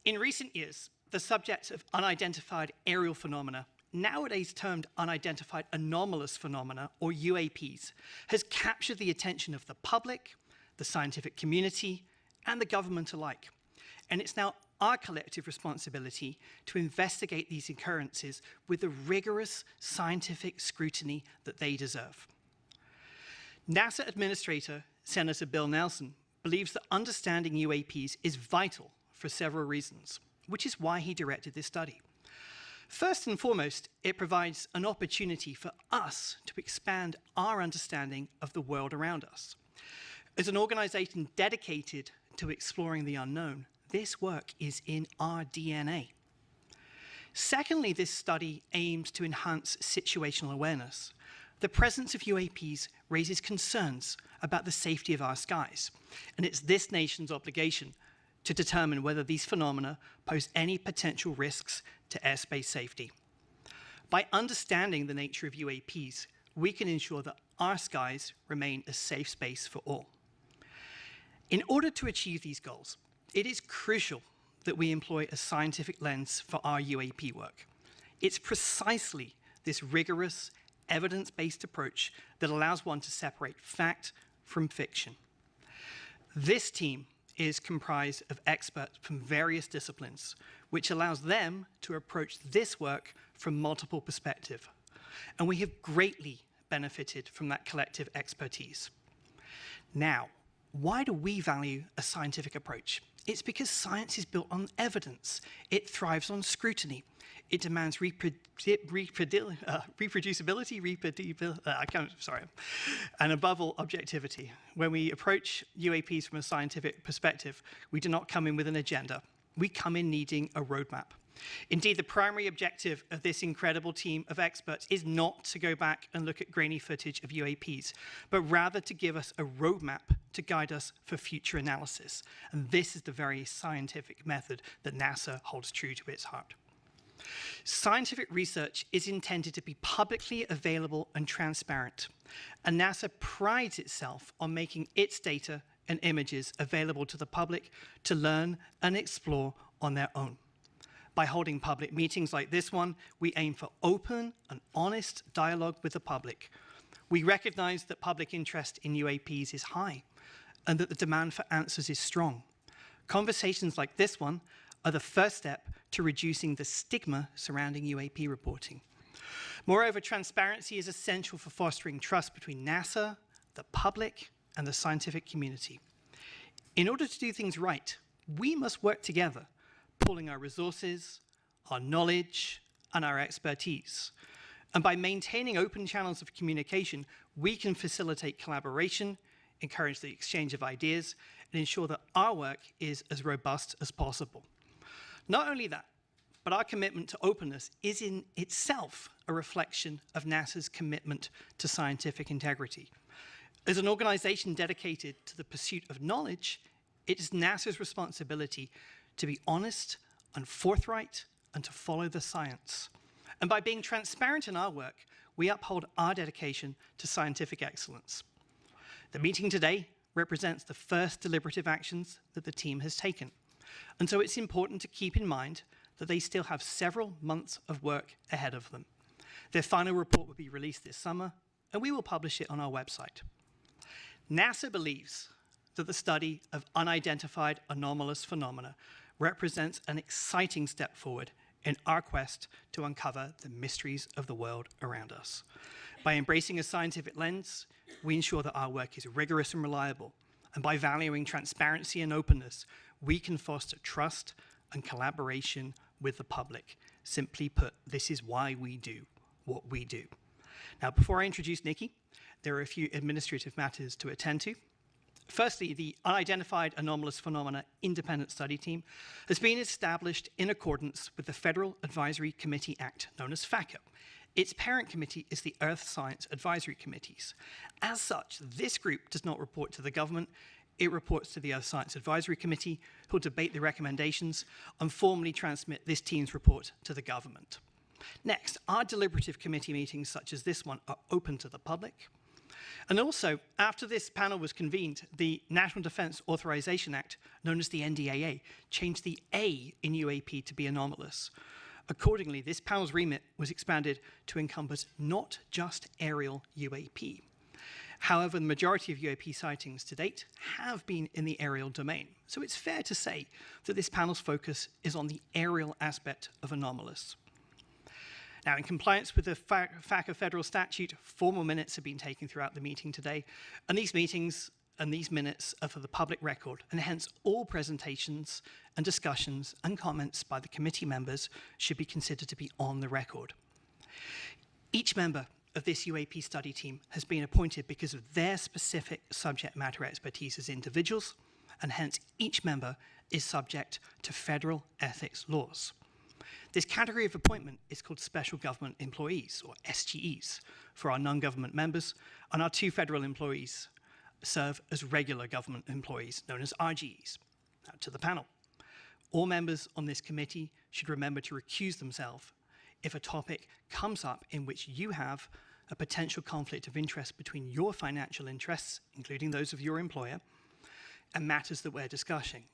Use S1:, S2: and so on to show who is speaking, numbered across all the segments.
S1: In recent years, the subject of unidentified aerial phenomena, nowadays termed unidentified anomalous phenomena, or UAPs, has captured the attention of the public, the scientific community, and the government alike. And it's now our collective responsibility to investigate these occurrences with the rigorous scientific scrutiny that they deserve. NASA Administrator Senator Bill Nelson believes that understanding UAPs is vital for several reasons, which is why he directed this study. First and foremost, it provides an opportunity for us to expand our understanding of the world around us. As an organization dedicated to exploring the unknown, this work is in our DNA. Secondly, this study aims to enhance situational awareness. The presence of UAPs raises concerns about the safety of our skies, and it's this nation's obligation to determine whether these phenomena pose any potential risks to airspace safety. By understanding the nature of UAPs, we can ensure that our skies remain a safe space for all. In order to achieve these goals, it is crucial that we employ a scientific lens for our UAP work. It's precisely this rigorous, evidence-based approach that allows one to separate fact from fiction. This team is comprised of experts from various disciplines, which allows them to approach this work from multiple perspectives. And we have greatly benefited from that collective expertise. Now, why do we value a scientific approach? It's because science is built on evidence. It thrives on scrutiny. It demands reproducibility, and above all, objectivity. When we approach UAPs from a scientific perspective, we do not come in with an agenda. We come in needing a roadmap. Indeed, the primary objective of this incredible team of experts is not to go back and look at grainy footage of UAPs, but rather to give us a roadmap to guide us for future analysis. And this is the very scientific method that NASA holds true to its heart. Scientific research is intended to be publicly available and transparent, and NASA prides itself on making its data and images available to the public to learn and explore on their own. By holding public meetings like this one, we aim for open and honest dialogue with the public. We recognize that public interest in UAPs is high and that the demand for answers is strong. Conversations like this one are the first step to reducing the stigma surrounding UAP reporting. Moreover, transparency is essential for fostering trust between NASA, the public, and the scientific community. In order to do things right, we must work together, pooling our resources, our knowledge, and our expertise. And by maintaining open channels of communication, we can facilitate collaboration, encourage the exchange of ideas, and ensure that our work is as robust as possible. Not only that, but our commitment to openness is in itself a reflection of NASA's commitment to scientific integrity. As an organization dedicated to the pursuit of knowledge, it is NASA's responsibility to be honest and forthright and to follow the science. And by being transparent in our work, we uphold our dedication to scientific excellence. The meeting today represents the first deliberative actions that the team has taken. And so it's important to keep in mind that they still have several months of work ahead of them. Their final report will be released this summer, and we will publish it on our website. NASA believes that the study of unidentified anomalous phenomena represents an exciting step forward in our quest to uncover the mysteries of the world around us. By embracing a scientific lens, we ensure that our work is rigorous and reliable. And by valuing transparency and openness, we can foster trust and collaboration with the public. Simply put, this is why we do what we do. Now, before I introduce Nikki, there are a few administrative matters to attend to. Firstly, the Unidentified Anomalous Phenomena Independent Study Team has been established in accordance with the Federal Advisory Committee Act, known as FACA. Its parent committee is the Earth Science Advisory Committees. As such, this group does not report to the government. It reports to the Earth Science Advisory Committee, who will debate the recommendations and formally transmit this team's report to the government. Next, our deliberative committee meetings, such as this one, are open to the public. And also, after this panel was convened, the National Defense Authorization Act, known as the NDAA, changed the A in UAP to be anomalous. Accordingly, this panel's remit was expanded to encompass not just aerial UAP. However, the majority of UAP sightings to date have been in the aerial domain. So it's fair to say that this panel's focus is on the aerial aspect of anomalous. Now, in compliance with the FACA federal statute, formal minutes have been taken throughout the meeting today, and these meetings and these minutes are for the public record, and hence all presentations and discussions and comments by the committee members should be considered to be on the record. Each member of this UAP study team has been appointed because of their specific subject matter expertise as individuals, and hence each member is subject to federal ethics laws. This category of appointment is called Special Government Employees, or SGEs, for our non-government members, and our 2 federal employees serve as regular government employees, known as RGEs. Now to the panel. All members on this committee should remember to recuse themselves if a topic comes up in which you have a potential conflict of interest between your financial interests, including those of your employer, and matters that we're discussing.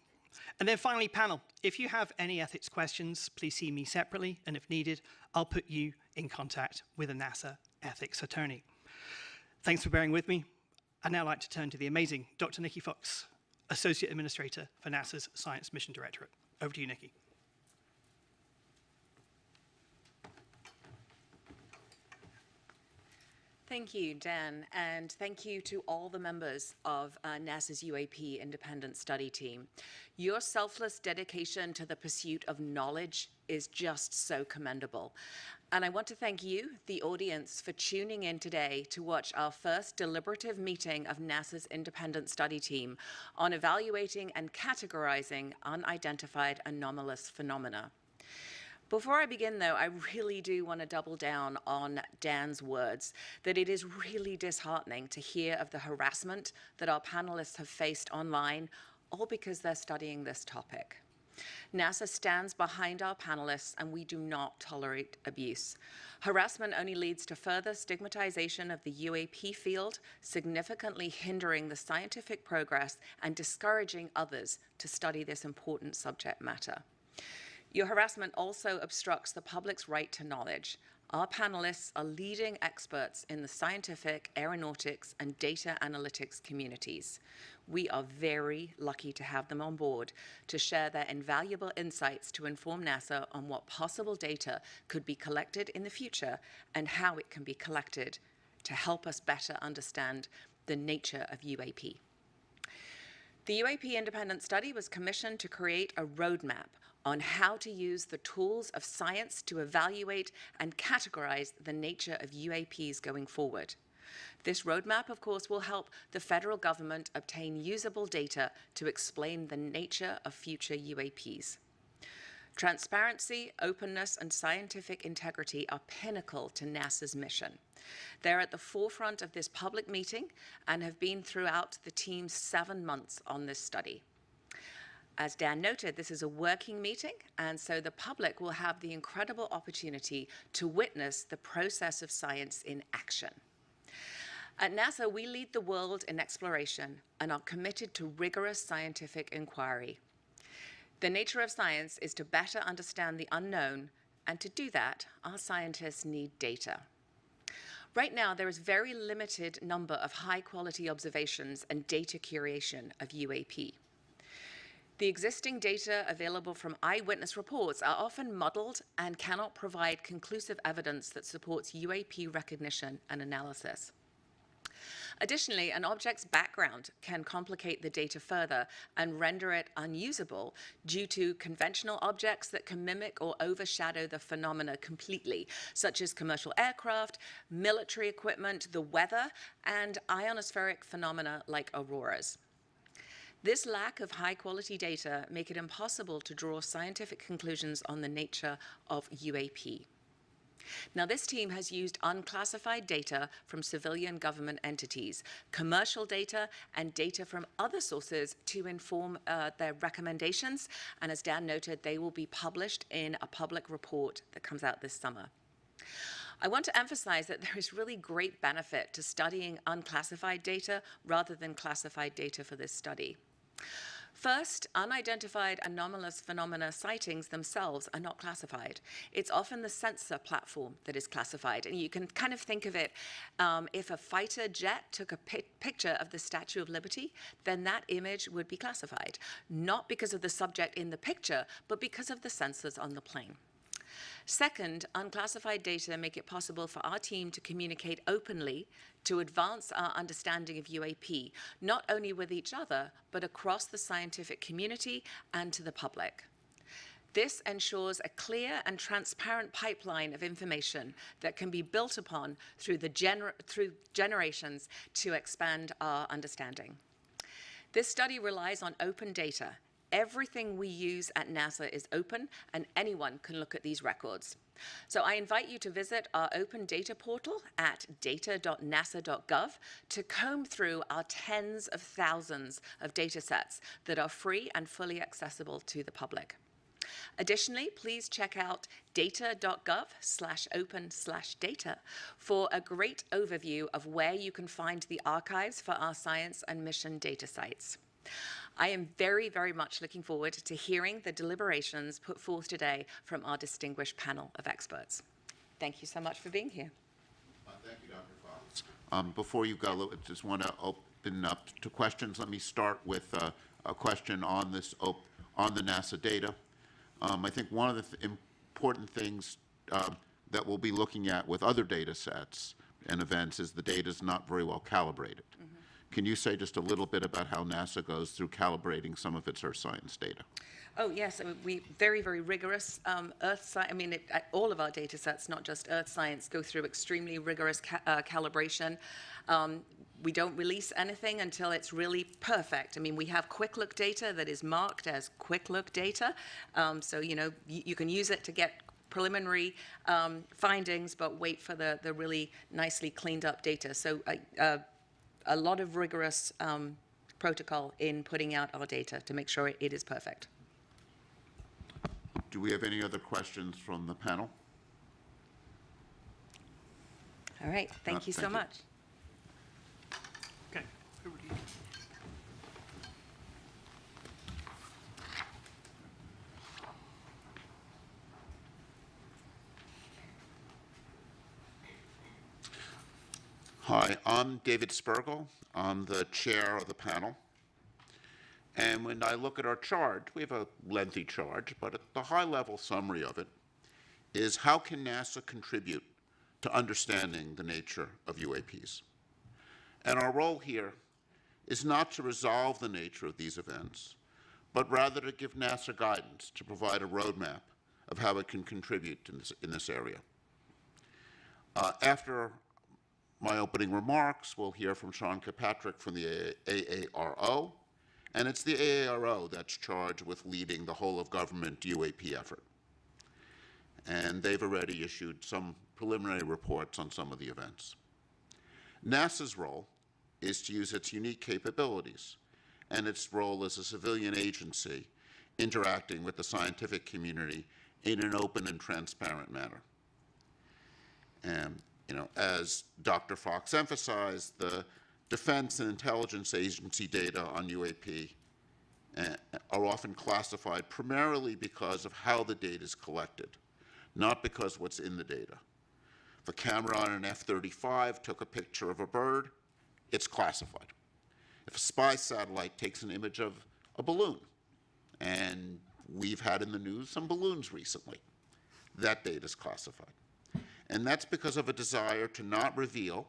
S1: And then finally, panel, if you have any ethics questions, please see me separately, and if needed, I'll put you in contact with a NASA ethics attorney. Thanks for bearing with me. I'd now like to turn to the amazing Dr. Nikki Fox, Associate Administrator for NASA's Science Mission Directorate. Over to you, Nikki.
S2: Thank you, Dan, and thank you to all the members of NASA's UAP Independent Study Team. Your selfless dedication to the pursuit of knowledge is just so commendable. And I want to thank you, the audience, for tuning in today to watch our first deliberative meeting of NASA's Independent Study Team on evaluating and categorizing unidentified anomalous phenomena. Before I begin, though, I really do want to double down on Dan's words that it is really disheartening to hear of the harassment that our panelists have faced online, all because they're studying this topic. NASA stands behind our panelists, and we do not tolerate abuse. Harassment only leads to further stigmatization of the UAP field, significantly hindering the scientific progress and discouraging others to study this important subject matter. Your harassment also obstructs the public's right to knowledge. Our panelists are leading experts in the scientific, aeronautics, and data analytics communities. We are very lucky to have them on board to share their invaluable insights to inform NASA on what possible data could be collected in the future and how it can be collected to help us better understand the nature of UAP. The UAP Independent Study was commissioned to create a roadmap on how to use the tools of science to evaluate and categorize the nature of UAPs going forward. This roadmap, of course, will help the federal government obtain usable data to explain the nature of future UAPs. Transparency, openness, and scientific integrity are pinnacle to NASA's mission. They're at the forefront of this public meeting and have been throughout the team's 7 months on this study. As Dan noted, this is a working meeting, and so the public will have the incredible opportunity to witness the process of science in action. At NASA, we lead the world in exploration and are committed to rigorous scientific inquiry. The nature of science is to better understand the unknown, and to do that, our scientists need data. Right now, there is very limited number of high-quality observations and data curation of UAP. The existing data available from eyewitness reports are often muddled and cannot provide conclusive evidence that supports UAP recognition and analysis. Additionally, an object's background can complicate the data further and render it unusable due to conventional objects that can mimic or overshadow the phenomena completely, such as commercial aircraft, military equipment, the weather, and ionospheric phenomena like auroras. This lack of high-quality data make it impossible to draw scientific conclusions on the nature of UAP. Now, this team has used unclassified data from civilian government entities, commercial data, and data from other sources to inform their recommendations. And as Dan noted, they will be published in a public report that comes out this summer. I want to emphasize that there is really great benefit to studying unclassified data rather than classified data for this study. First, unidentified anomalous phenomena sightings themselves are not classified. It's often the sensor platform that is classified. And you can kind of think of it, if a fighter jet took a picture of the Statue of Liberty, then that image would be classified, not because of the subject in the picture, but because of the sensors on the plane. Second, unclassified data make it possible for our team to communicate openly to advance our understanding of UAP, not only with each other, but across the scientific community and to the public. This ensures a clear and transparent pipeline of information that can be built upon through generations to expand our understanding. This study relies on open data. Everything we use at NASA is open, and anyone can look at these records. So I invite you to visit our open data portal at data.nasa.gov to comb through our tens of thousands of data sets that are free and fully accessible to the public. Additionally, please check out data.gov/open/data for a great overview of where you can find the archives for our science and mission data sites. I am very, very much looking forward to hearing the deliberations put forth today from our distinguished panel of experts. Thank you so much for being here.
S3: Thank you, Dr. Fox. Before you go, I just want to open up to questions. Let me start with a question on this on the NASA data. I think one of the important things that we'll be looking at with other data sets and events is the data is not very well calibrated. Can you say just a little bit about how NASA goes through calibrating some of its Earth science data?
S2: Oh, yes. I mean, we very, very rigorous Earth science. I mean, all of our data sets, not just Earth science, go through extremely rigorous calibration. We don't release anything until it's really perfect. I mean, we have quick look data that is marked as quick look data. So, you know, you can use it to get preliminary findings, but wait for the really nicely cleaned up data. So a lot of rigorous protocol in putting out our data to make sure it is perfect.
S3: Do we have any other questions from the panel?
S2: All right. Thank you so much.
S1: Okay, over to you.
S3: Hi, I'm David Spergel. I'm the chair of the panel. And when I look at our charge, we have a lengthy charge, but the high-level summary of it is how can NASA contribute to understanding the nature of UAPs? And our role here is not to resolve the nature of these events, but rather to give NASA guidance to provide a roadmap of how it can contribute in this area. After my opening remarks, we'll hear from Sean Kirkpatrick from the AARO, and it's the AARO that's charged with leading the whole of government UAP effort. And they've already issued some preliminary reports on some of the events. NASA's role is to use its unique capabilities and its role as a civilian agency interacting with the scientific community in an open and transparent manner. And you know, as Dr. Fox emphasized, the Defense and Intelligence Agency data on UAP are often classified primarily because of how the data is collected, not because what's in the data. If a camera on an F-35 took a picture of a bird, it's classified. If a spy satellite takes an image of a balloon, and we've had in the news some balloons recently, that data is classified. And that's because of a desire to not reveal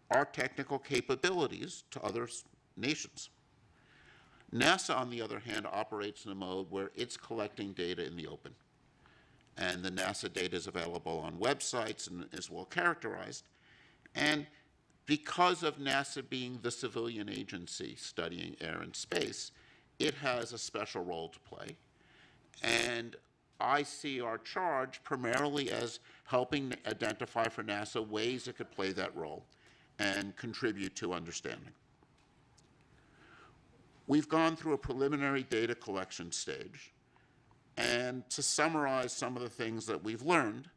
S3: our technical capabilities to other nations. NASA, on the other hand, operates in a mode where it's collecting data in the open. And the NASA data is available on websites and is well characterized. And because of NASA being the civilian agency studying air and space, it has a special role to play. And I see our charge primarily as helping identify for NASA ways it could play that role and contribute to understanding. We've gone through a preliminary data collection stage, and to summarize some of the things that we've learned,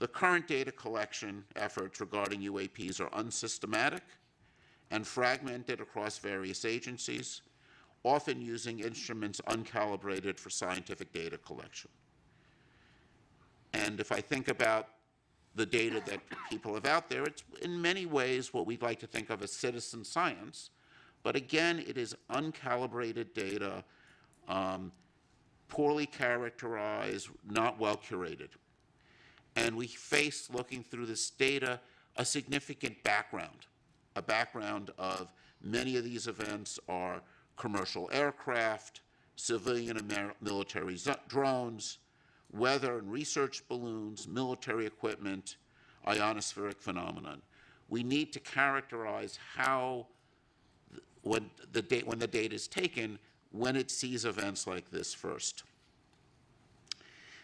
S3: The current data collection efforts regarding UAPs are unsystematic and fragmented across various agencies, often using instruments uncalibrated for scientific data collection. And if I think about the data that people have out there, it's in many ways what we'd like to think of as citizen science, but again, it is uncalibrated data, poorly characterized, not well curated. And we face, looking through this data, a significant background, a background of many of these events are commercial aircraft, civilian and military drones, weather and research balloons, military equipment, ionospheric phenomenon. We need to characterize how, when the data is taken, when it sees events like this first.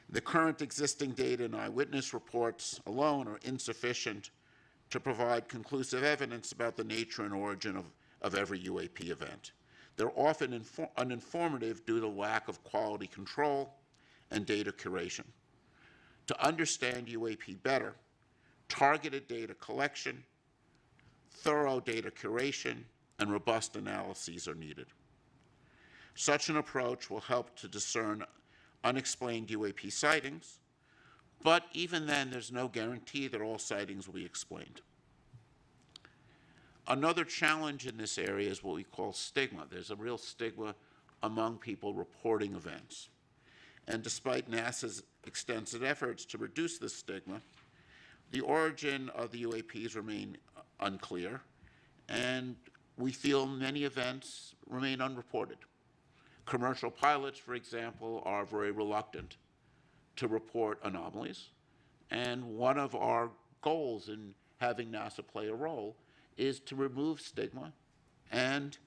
S3: The current existing data and eyewitness reports alone are insufficient to provide conclusive evidence about the nature and origin of every UAP event. They're often uninformative due to lack of quality control and data curation. To understand UAP better, targeted data collection, thorough data curation, and robust analyses are needed. Such an approach will help to discern unexplained UAP sightings, but even then, there's no guarantee that all sightings will be explained. Another challenge in this area is what we call stigma. There's a real stigma among people reporting events. And despite NASA's extensive efforts to reduce this stigma, the origin of the UAPs remain unclear, and we feel many events remain unreported. Commercial pilots, for example, are very reluctant to report anomalies, and one of our goals in having NASA play a role is to remove stigma and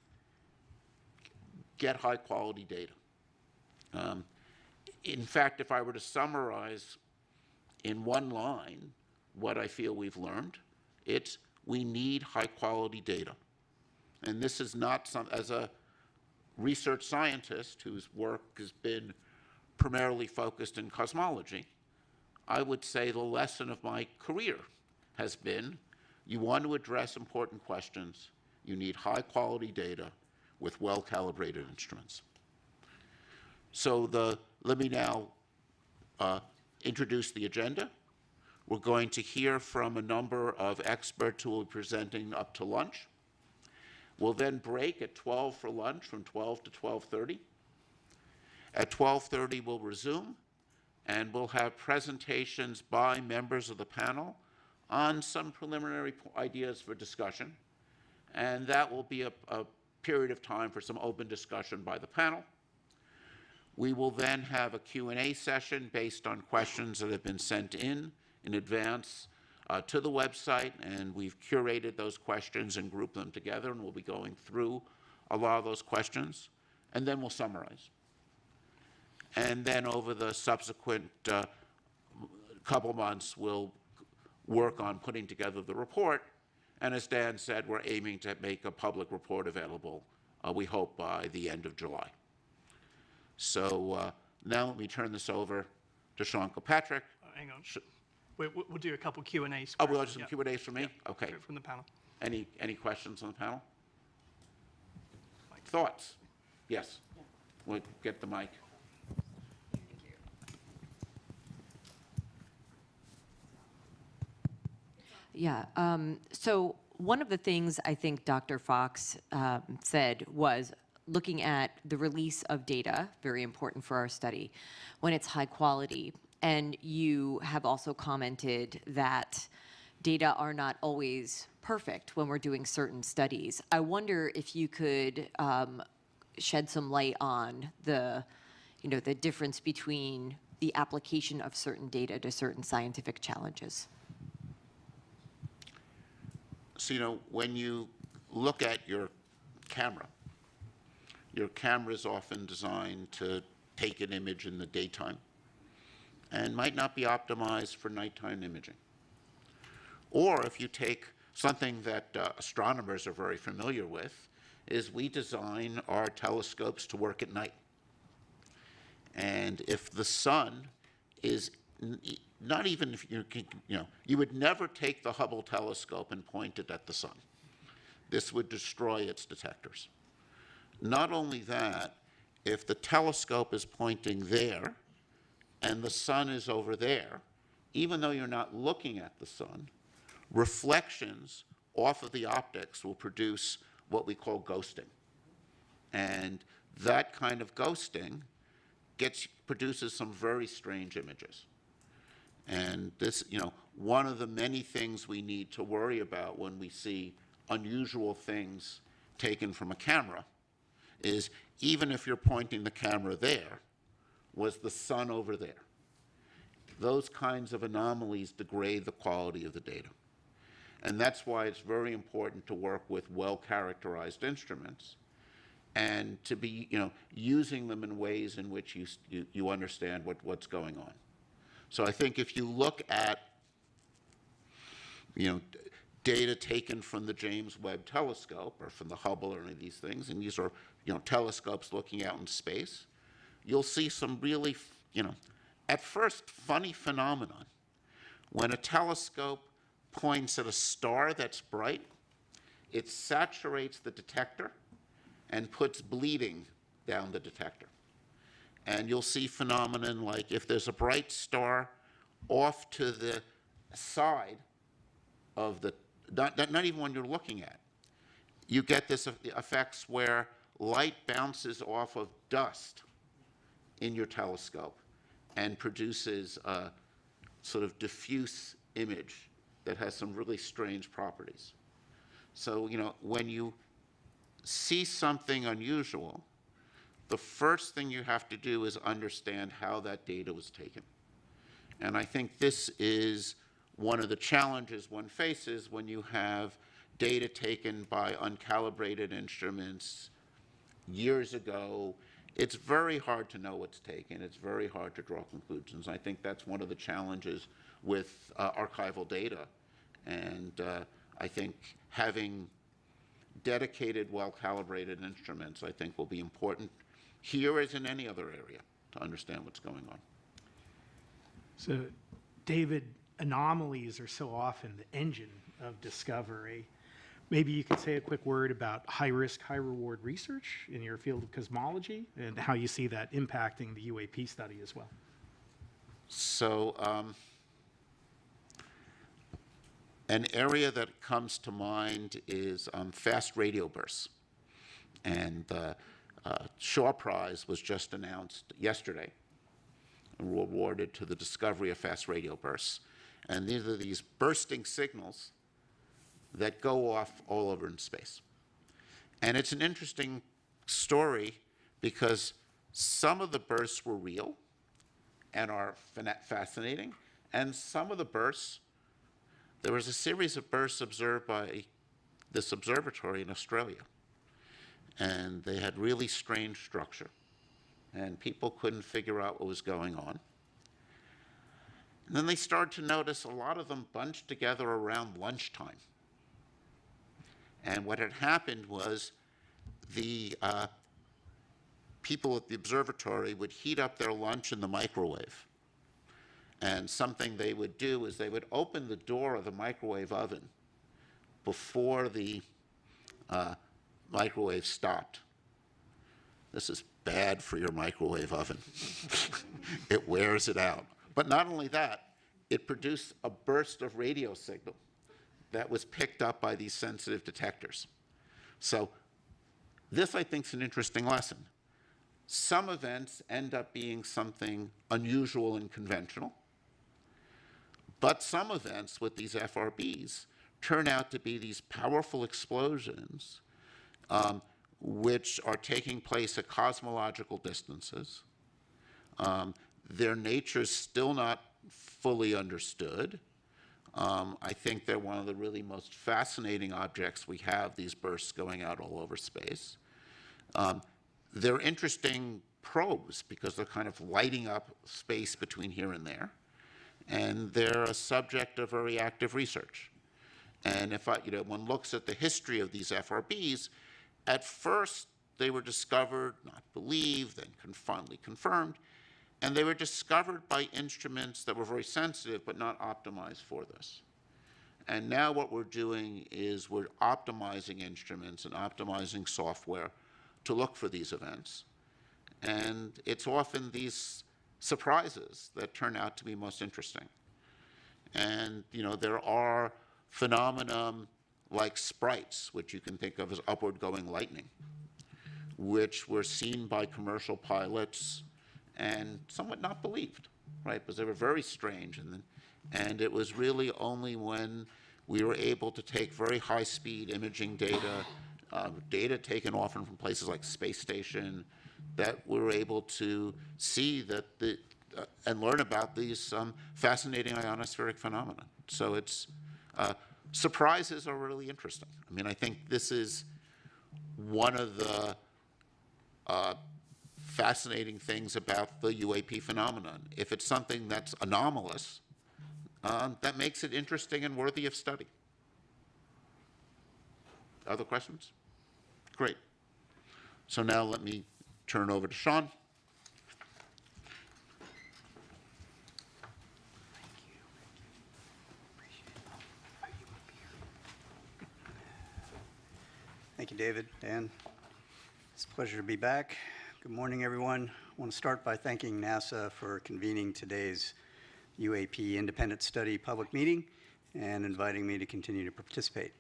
S3: get high-quality data. In fact, if I were to summarize in one line what I feel we've learned, it's we need high-quality data. And this is not as a research scientist whose work has been primarily focused in cosmology, I would say the lesson of my career has been you want to address important questions, you need high-quality data with well-calibrated instruments. So let me now introduce the agenda. We're going to hear from a number of experts who will be presenting up to lunch. We'll then break at 12 for lunch, from 12 to 12:30. At 12:30, we'll resume, and we'll have presentations by members of the panel on some preliminary ideas for discussion. And that will be a period of time for some open discussion by the panel. We will then have a Q&A session based on questions that have been sent in advance to the website, and we've curated those questions and grouped them together, and we'll be going through a lot of those questions, and then we'll summarize. And then over the subsequent couple months, we'll work on putting together the report, and as Dan said, we're aiming to make a public report available, we hope, by the end of July. So now let me turn this over to Sean Kilpatrick.
S1: Hang on. We'll do a couple Q&As.
S3: Oh, we'll have some Q&As from me?
S1: Yeah.
S3: Okay.
S1: From the panel.
S3: Any questions on the panel? Thoughts? Yes. Yeah. We'll get the mic.
S4: Yeah. So one of the things I think Dr. Fox said was looking at the release of data, very important for our study, when it's high quality. And you have also commented that data are not always perfect when we're doing certain studies. I wonder if you could shed some light on the difference between the application of certain data to certain scientific challenges.
S3: So, when you look at your camera is often designed to take an image in the daytime and might not be optimized for nighttime imaging. Or if you take something that astronomers are very familiar with, is we design our telescopes to work at night. And if the sun is not even if you would never take the Hubble telescope and point it at the sun. This would destroy its detectors. Not only that, if the telescope is pointing there and the sun is over there, even though you're not looking at the sun, reflections off of the optics will produce what we call ghosting. And that kind of ghosting produces some very strange images. And this, one of the many things we need to worry about when we see unusual things taken from a camera is, even if you're pointing the camera there, was the sun over there? Those kinds of anomalies degrade the quality of the data. And that's why it's very important to work with well-characterized instruments and to be, using them in ways in which you understand what's going on. So I think if you look at, data taken from the James Webb Telescope or from the Hubble or any of these things, and these are, telescopes looking out in space, you'll see some really, at first funny phenomenon. When a telescope points at a star that's bright, it saturates the detector and puts bleeding down the detector. And you'll see phenomenon like if there's a bright star off to the side of the, not even when you're looking at, you get this effects where light bounces off of dust in your telescope and produces a sort of diffuse image that has some really strange properties. So, when you see something unusual, the first thing you have to do is understand how that data was taken. And I think this is one of the challenges one faces when you have data taken by uncalibrated instruments years ago. It's very hard to know what's taken. It's very hard to draw conclusions. I think that's one of the challenges with archival data. And I think having dedicated, well-calibrated instruments, I think, will be important here as in any other area to understand what's going on.
S5: So, David, anomalies are so often the engine of discovery. Maybe you could say a quick word about high-risk, high-reward research in your field of cosmology and how you see that impacting the UAP study as well.
S3: So, an area that comes to mind is fast radio bursts. And the Shaw Prize was just announced yesterday and awarded to the discovery of fast radio bursts. And these are these bursting signals that go off all over in space. And it's an interesting story because some of the bursts were real and are fascinating, and some of the bursts, there was a series of bursts observed by this observatory in Australia, and they had really strange structure, and people couldn't figure out what was going on. And then they started to notice a lot of them bunched together around lunchtime. And what had happened was the people at the observatory would heat up their lunch in the microwave. And something they would do is they would open the door of the microwave oven before the microwave stopped. This is bad for your microwave oven. It wears it out. But not only that, it produced a burst of radio signal that was picked up by these sensitive detectors. So this, I think, is an interesting lesson. Some events end up being something unusual and conventional, but some events with these FRBs turn out to be these powerful explosions which are taking place at cosmological distances. Their nature is still not fully understood. I think they're one of the really most fascinating objects we have, these bursts going out all over space. They're interesting probes because they're kind of lighting up space between here and there. And they're a subject of very active research. And if one looks at the history of these FRBs, at first they were discovered, not believed, then finally confirmed And they were discovered by instruments that were very sensitive but not optimized for this. And now what we're doing is we're optimizing instruments and optimizing software to look for these events. And it's often these surprises that turn out to be most interesting. And there are phenomena like sprites, which you can think of as upward going lightning, which were seen by commercial pilots and somewhat not believed, right? Because they were very strange. And it was really only when we were able to take very high-speed imaging data, data taken often from places like space station, that we were able to see that and learn about these fascinating ionospheric phenomena. So it's surprises are really interesting. I mean, I think this is one of the fascinating things about the UAP phenomenon. If it's something that's anomalous, that makes it interesting and worthy of study. Other questions? Great. So now let me turn over to Sean.
S6: Thank you, David, Dan. It's a pleasure to be back. Good morning, everyone. I want to start by thanking NASA for convening today's UAP Independent Study public meeting and inviting me to continue to participate.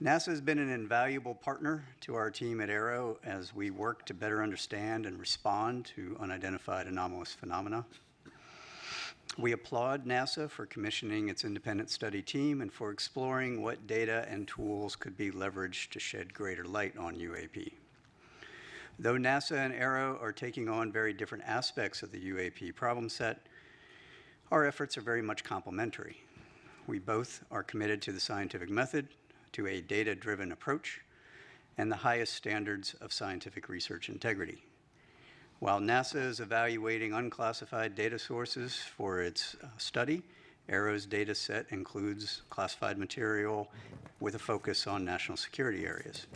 S6: NASA has been an invaluable partner to our team at AERO as we work to better understand and respond to unidentified anomalous phenomena. We applaud NASA for commissioning its independent study team and for exploring what data and tools could be leveraged to shed greater light on UAP. Though NASA and AERO are taking on very different aspects of the UAP problem set, our efforts are very much complementary. We both are committed to the scientific method, to a data-driven approach, and the highest standards of scientific research integrity. While NASA is evaluating unclassified data sources for its study, AERO's data set includes classified material with a focus on national security areas.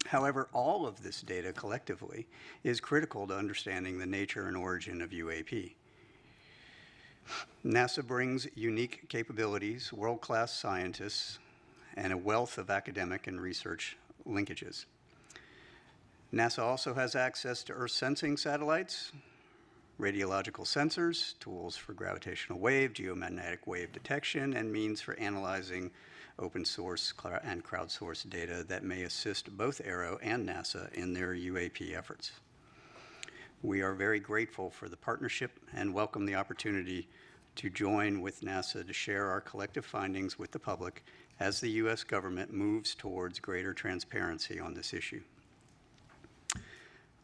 S6: However, all of this data collectively is critical to understanding the nature and origin of UAP. NASA brings unique capabilities, world-class scientists, and a wealth of academic and research linkages. NASA also has access to Earth sensing satellites, radiological sensors, tools for gravitational wave, geomagnetic wave detection, and means for analyzing open source and crowdsourced data that may assist both AERO and NASA in their UAP efforts. We are very grateful for the partnership and welcome the opportunity to join with NASA to share our collective findings with the public as the U.S. government moves towards greater transparency on this issue.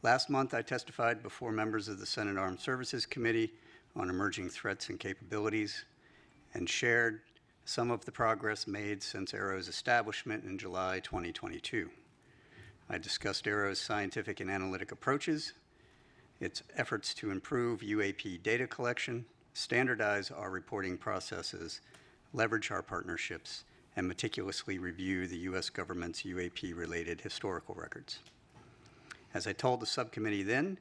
S6: Last month, I testified before members of the Senate Armed Services Committee on emerging threats and capabilities and shared some of the progress made since AERO's establishment in July 2022. I discussed AERO's scientific and analytic approaches, its efforts to improve UAP data collection, standardize our reporting processes, leverage our partnerships, and meticulously review the U.S. government's UAP-related historical records. As I told the subcommittee then,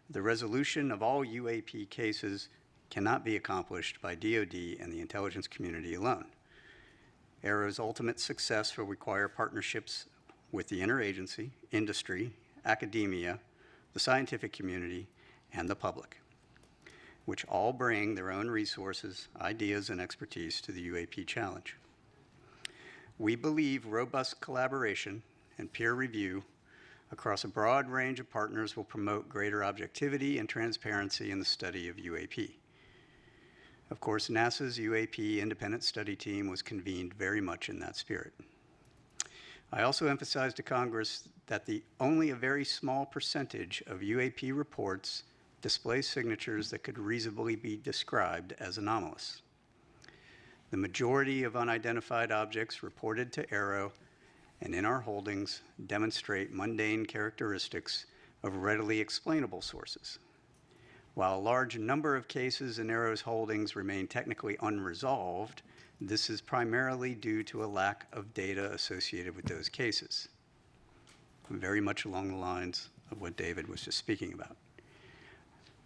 S6: the resolution of all UAP cases cannot be accomplished by DoD and the intelligence community alone. AERO's ultimate success will require partnerships with the interagency, industry, academia, the scientific community, and the public, which all bring their own resources, ideas, and expertise to the UAP challenge. We believe robust collaboration and peer review across a broad range of partners will promote greater objectivity and transparency in the study of UAP. Of course, NASA's UAP independent study team was convened very much in that spirit. I also emphasized to Congress that only a very small percentage of UAP reports display signatures that could reasonably be described as anomalous. The majority of unidentified objects reported to AERO and in our holdings demonstrate mundane characteristics of readily explainable sources. While a large number of cases in AERO's holdings remain technically unresolved, this is primarily due to a lack of data associated with those cases, very much along the lines of what David was just speaking about.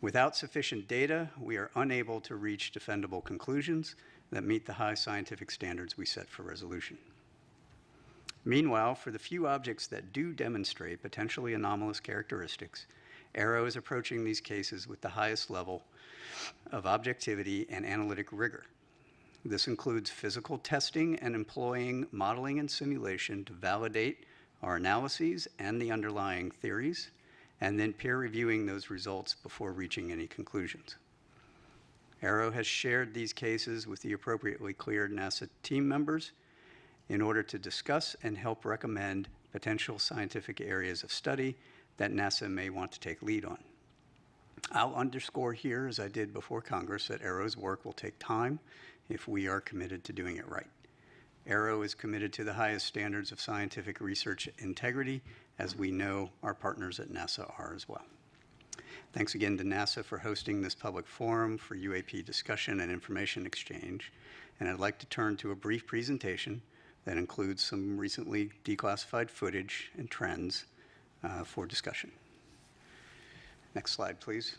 S6: Without sufficient data, we are unable to reach defendable conclusions that meet the high scientific standards we set for resolution. Meanwhile, for the few objects that do demonstrate potentially anomalous characteristics, AARO is approaching these cases with the highest level of objectivity and analytic rigor. This includes physical testing and employing modeling and simulation to validate our analyses and the underlying theories, and then peer reviewing those results before reaching any conclusions. AARO has shared these cases with the appropriately cleared NASA team members in order to discuss and help recommend potential scientific areas of study that NASA may want to take lead on. I'll underscore here, as I did before Congress, that AARO's work will take time if we are committed to doing it right. AARO is committed to the highest standards of scientific research integrity, as we know our partners at NASA are as well. Thanks again to NASA for hosting this public forum for UAP discussion and information exchange. And I'd like to turn to a brief presentation that includes some recently declassified footage and trends for discussion. Next slide, please.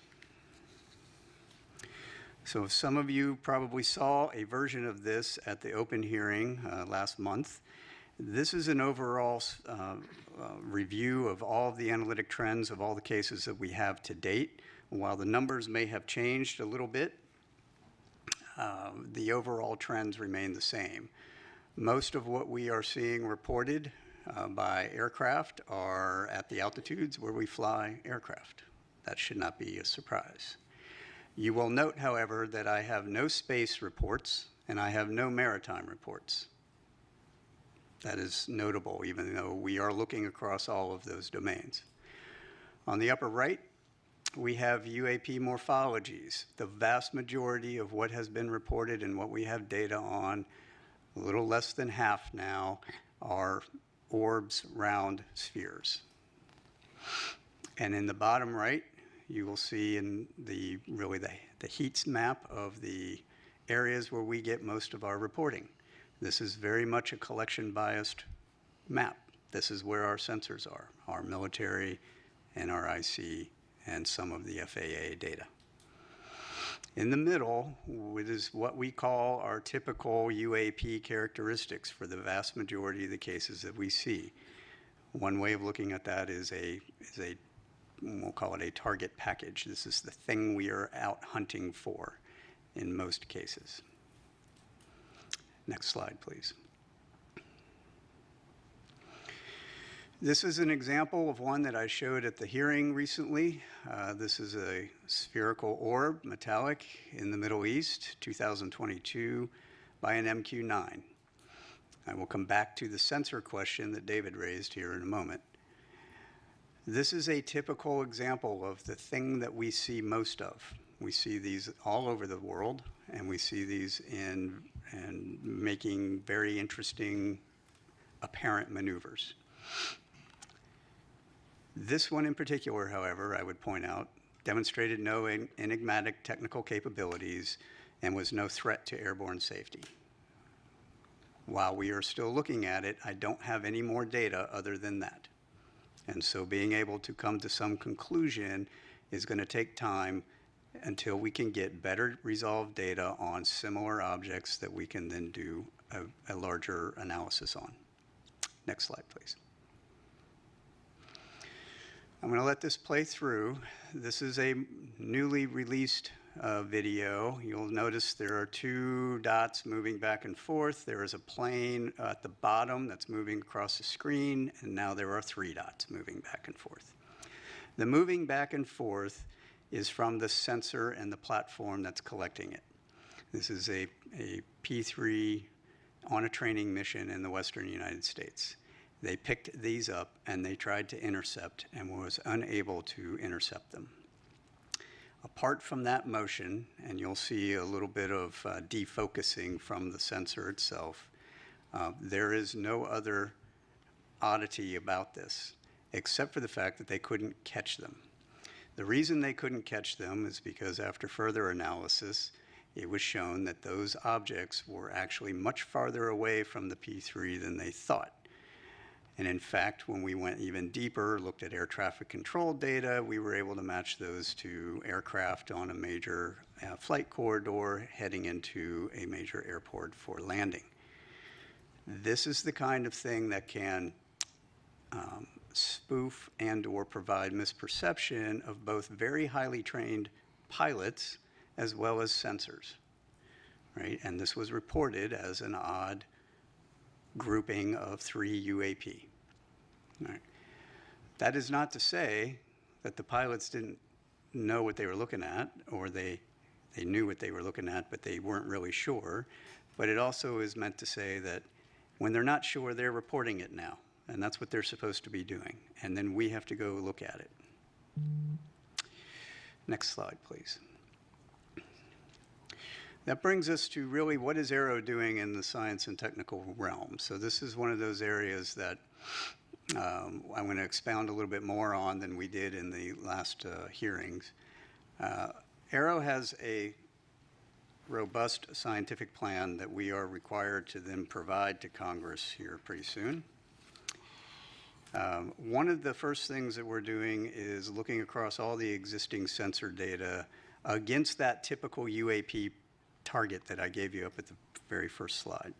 S6: So some of you probably saw a version of this at the open hearing last month. This is an overall review of all of the analytic trends of all the cases that we have to date. While the numbers may have changed a little bit, the overall trends remain the same. Most of what we are seeing reported by aircraft are at the altitudes where we fly aircraft. That should not be a surprise. You will note, however, that I have no space reports and I have no maritime reports. That is notable, even though we are looking across all of those domains. On the upper right, we have UAP morphologies. The vast majority of what has been reported and what we have data on, a little less than half now, are orbs, round spheres. And in the bottom right, you will see in the heat map of the areas where we get most of our reporting. This is very much a collection biased map. This is where our sensors are, our military, NRIC, and some of the FAA data. In the middle, it is what we call our typical UAP characteristics for the vast majority of the cases that we see. One way of looking at that is we'll call it a target package. This is the thing we are out hunting for in most cases. Next slide, please. This is an example of one that I showed at the hearing recently. This is a spherical orb, metallic, in the Middle East, 2022, by an MQ-9. I will come back to the sensor question that David raised here in a moment. This is a typical example of the thing that we see most of. We see these all over the world, and we see these in making very interesting apparent maneuvers. This one in particular, however, I would point out, demonstrated no enigmatic technical capabilities and was no threat to airborne safety. While we are still looking at it, I don't have any more data other than that. And so being able to come to some conclusion is going to take time until we can get better resolved data on similar objects that we can then do a larger analysis on. Next slide, please. I'm going to let this play through. This is a newly released video. You'll notice there are two dots moving back and forth. There is a plane at the bottom that's moving across the screen, and now there are three dots moving back and forth. The moving back and forth is from the sensor and the platform that's collecting it. This is a P3 on a training mission in the Western United States. They picked these up and they tried to intercept and was unable to intercept them. Apart from that motion, and you'll see a little bit of defocusing from the sensor itself, there is no other oddity about this, except for the fact that they couldn't catch them. The reason they couldn't catch them is because after further analysis, it was shown that those objects were actually much farther away from the P3 than they thought. And in fact, when we went even deeper, looked at air traffic control data, we were able to match those to aircraft on a major flight corridor heading into a major airport for landing. This is the kind of thing that can spoof and/or provide misperception of both very highly trained pilots as well as sensors, right? And this was reported as an odd grouping of 3 UAP. All right. That is not to say that the pilots didn't know what they were looking at, or they knew what they were looking at, but they weren't really sure. But it also is meant to say that when they're not sure, they're reporting it now. And that's what they're supposed to be doing. And then we have to go look at it. Next slide, please. That brings us to really what is Aero doing in the science and technical realm. So this is one of those areas that I'm going to expound a little bit more on than we did in the last hearings. Aero has a robust scientific plan that we are required to then provide to Congress here pretty soon. One of the first things that we're doing is looking across all the existing sensor data against that typical UAP target that I gave you up at the very first slide.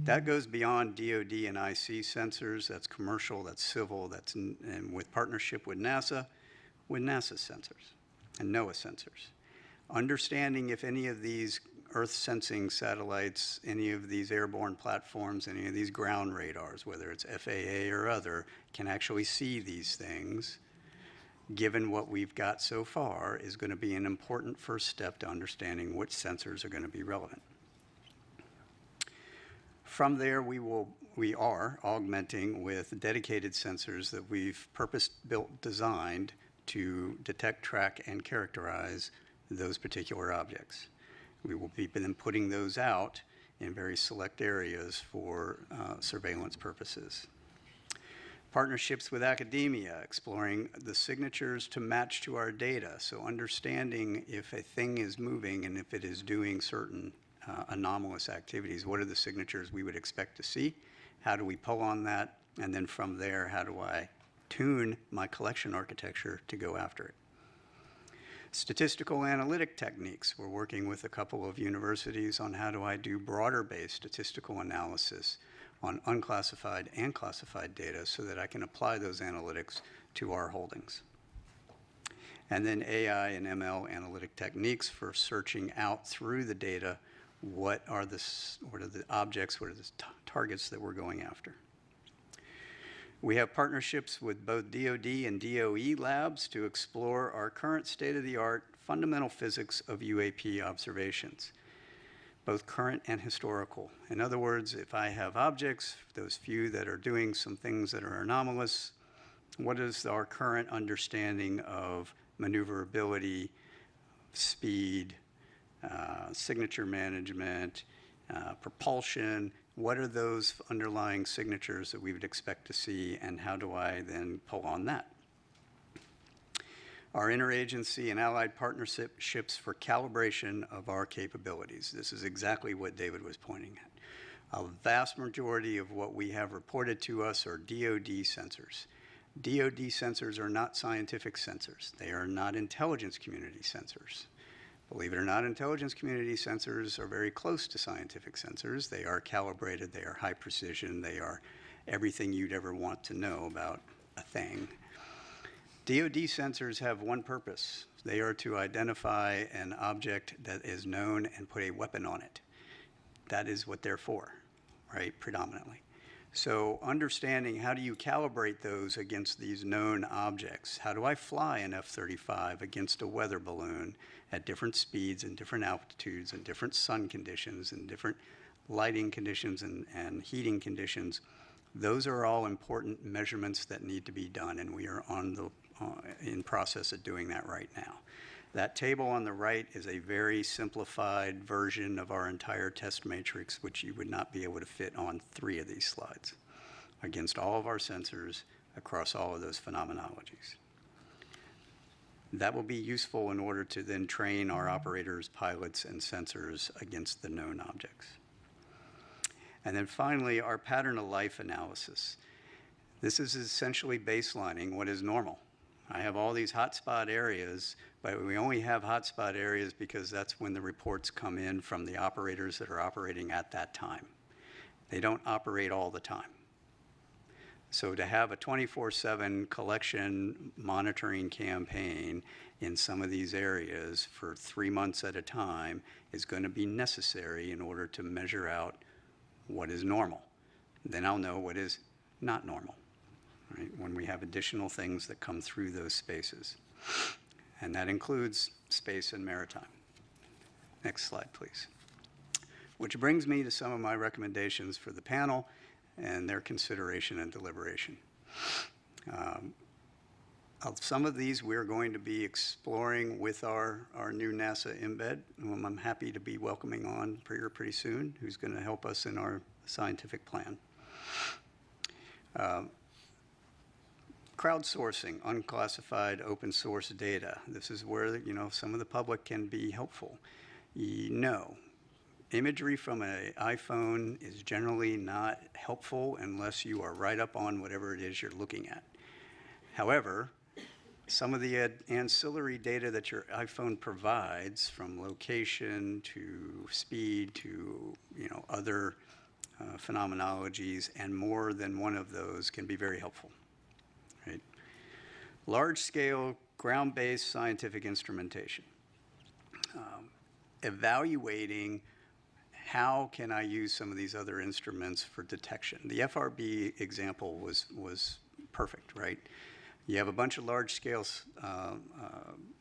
S6: That goes beyond DoD and IC sensors. That's commercial, that's civil, that's and with partnership with NASA sensors and NOAA sensors. Understanding if any of these Earth sensing satellites, any of these airborne platforms, any of these ground radars, whether it's FAA or other, can actually see these things, given what we've got so far, is going to be an important first step to understanding which sensors are going to be relevant. From there, we are augmenting with dedicated sensors that we've purpose-built, designed to detect, track, and characterize those particular objects. We will be then putting those out in very select areas for surveillance purposes. Partnerships with academia, exploring the signatures to match to our data. So understanding if a thing is moving and if it is doing certain anomalous activities, what are the signatures we would expect to see? How do we pull on that? And then from there, how do I tune my collection architecture to go after it? Statistical analytic techniques. We're working with a couple of universities on how do I do broader-based statistical analysis on unclassified and classified data so that I can apply those analytics to our holdings. And then AI and ML analytic techniques for searching out through the data what are the objects, what are the targets that we're going after. We have partnerships with both DoD and DOE labs to explore our current state-of-the-art fundamental physics of UAP observations, both current and historical. In other words, if I have objects, those few that are doing some things that are anomalous, what is our current understanding of maneuverability, speed, signature management, propulsion? What are those underlying signatures that we would expect to see, and how do I then pull on that? Our interagency and allied partnerships for calibration of our capabilities. This is exactly what David was pointing at. A vast majority of what we have reported to us are DoD sensors. DoD sensors are not scientific sensors. They are not intelligence community sensors. Believe it or not, intelligence community sensors are very close to scientific sensors. They are calibrated, they are high precision, they are everything you'd ever want to know about a thing. DoD sensors have one purpose. They are to identify an object that is known and put a weapon on it. That is what they're for, right, predominantly. So understanding how do you calibrate those against these known objects? How do I fly an F-35 against a weather balloon at different speeds and different altitudes and different sun conditions and different lighting conditions and heating conditions? Those are all important measurements that need to be done, and we are in process of doing that right now. That table on the right is a very simplified version of our entire test matrix, which you would not be able to fit on 3 of these slides against all of our sensors across all of those phenomenologies. That will be useful in order to then train our operators, pilots, and sensors against the known objects. And then finally, our pattern of life analysis. This is essentially baselining what is normal. I have all these hotspot areas, but we only have hotspot areas because that's when the reports come in from the operators that are operating at that time. They don't operate all the time. So to have a 24/7 collection monitoring campaign in some of these areas for 3 months at a time is going to be necessary in order to measure out what is normal. Then I'll know what is not normal, right, when we have additional things that come through those spaces. And that includes space and maritime. Next slide, please. Which brings me to some of my recommendations for the panel and their consideration and deliberation. Some of these we're going to be exploring with our new NASA embed, whom I'm happy to be welcoming on pretty soon, who's going to help us in our scientific plan. Crowdsourcing unclassified open source data. This is where, you know, some of the public can be helpful. Imagery from an iPhone is generally not helpful unless you are right up on whatever it is you're looking at. However, some of the ancillary data that your iPhone provides, from location to speed to, you know, other phenomenologies, and more than one of those can be very helpful. Right? Large-scale, ground-based scientific instrumentation. Evaluating how can I use some of these other instruments for detection. The FRB example was perfect, right? You have a bunch of large-scale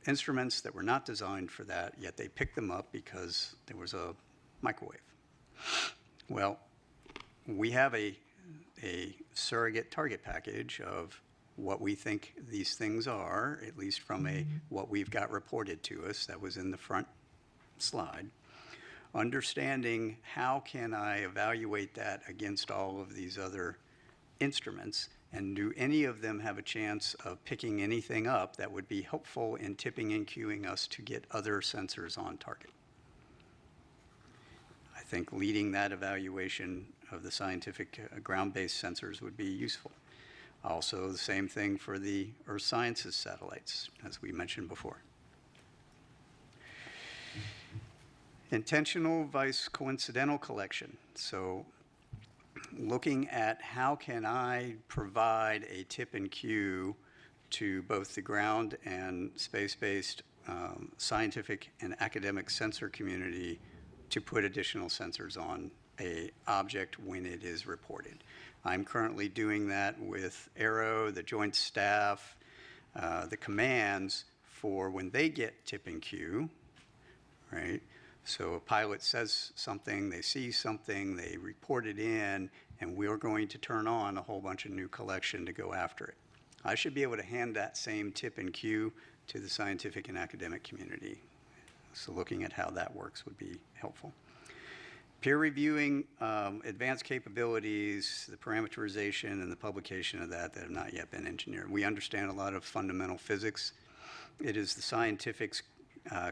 S6: instruments that were not designed for that, yet they picked them up because there was a microwave. Well, we have a surrogate target package of what we think these things are, at least from what we've got reported to us. That was in the front slide. Understanding how can I evaluate that against all of these other instruments, and do any of them have a chance of picking anything up that would be helpful in tipping and cueing us to get other sensors on target. I think leading that evaluation of the scientific ground-based sensors would be useful. Also, the same thing for the Earth Sciences satellites, as we mentioned before. Intentional vice coincidental collection. So looking at how can I provide a tip and cue to both the ground and space-based scientific and academic sensor community to put additional sensors on an object when it is reported. I'm currently doing that with Aero, the Joint Staff, the commands for when they get tip and cue, right? So a pilot says something, they see something, they report it in, and we're going to turn on a whole bunch of new collection to go after it. I should be able to hand that same tip and cue to the scientific and academic community. So looking at how that works would be helpful. Peer reviewing advanced capabilities, the parameterization and the publication of that have not yet been engineered. We understand a lot of fundamental physics. It is the scientific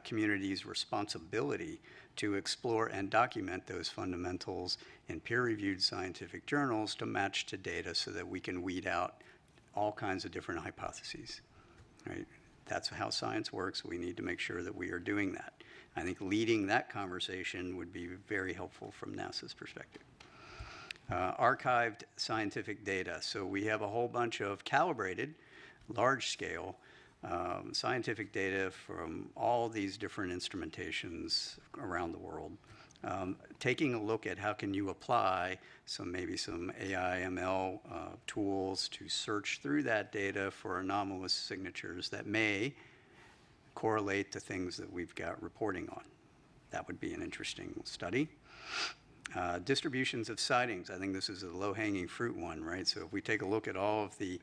S6: community's responsibility to explore and document those fundamentals in peer-reviewed scientific journals to match to data so that we can weed out all kinds of different hypotheses, right? That's how science works. We need to make sure that we are doing that. I think leading that conversation would be very helpful from NASA's perspective. Archived scientific data. So we have a whole bunch of calibrated, large-scale scientific data from all these different instrumentations around the world. Taking a look at how can you apply maybe some AI, ML tools to search through that data for anomalous signatures that may correlate to things that we've got reporting on. That would be an interesting study. Distributions of sightings. I think this is a low-hanging fruit one, right? So if we take a look at all of the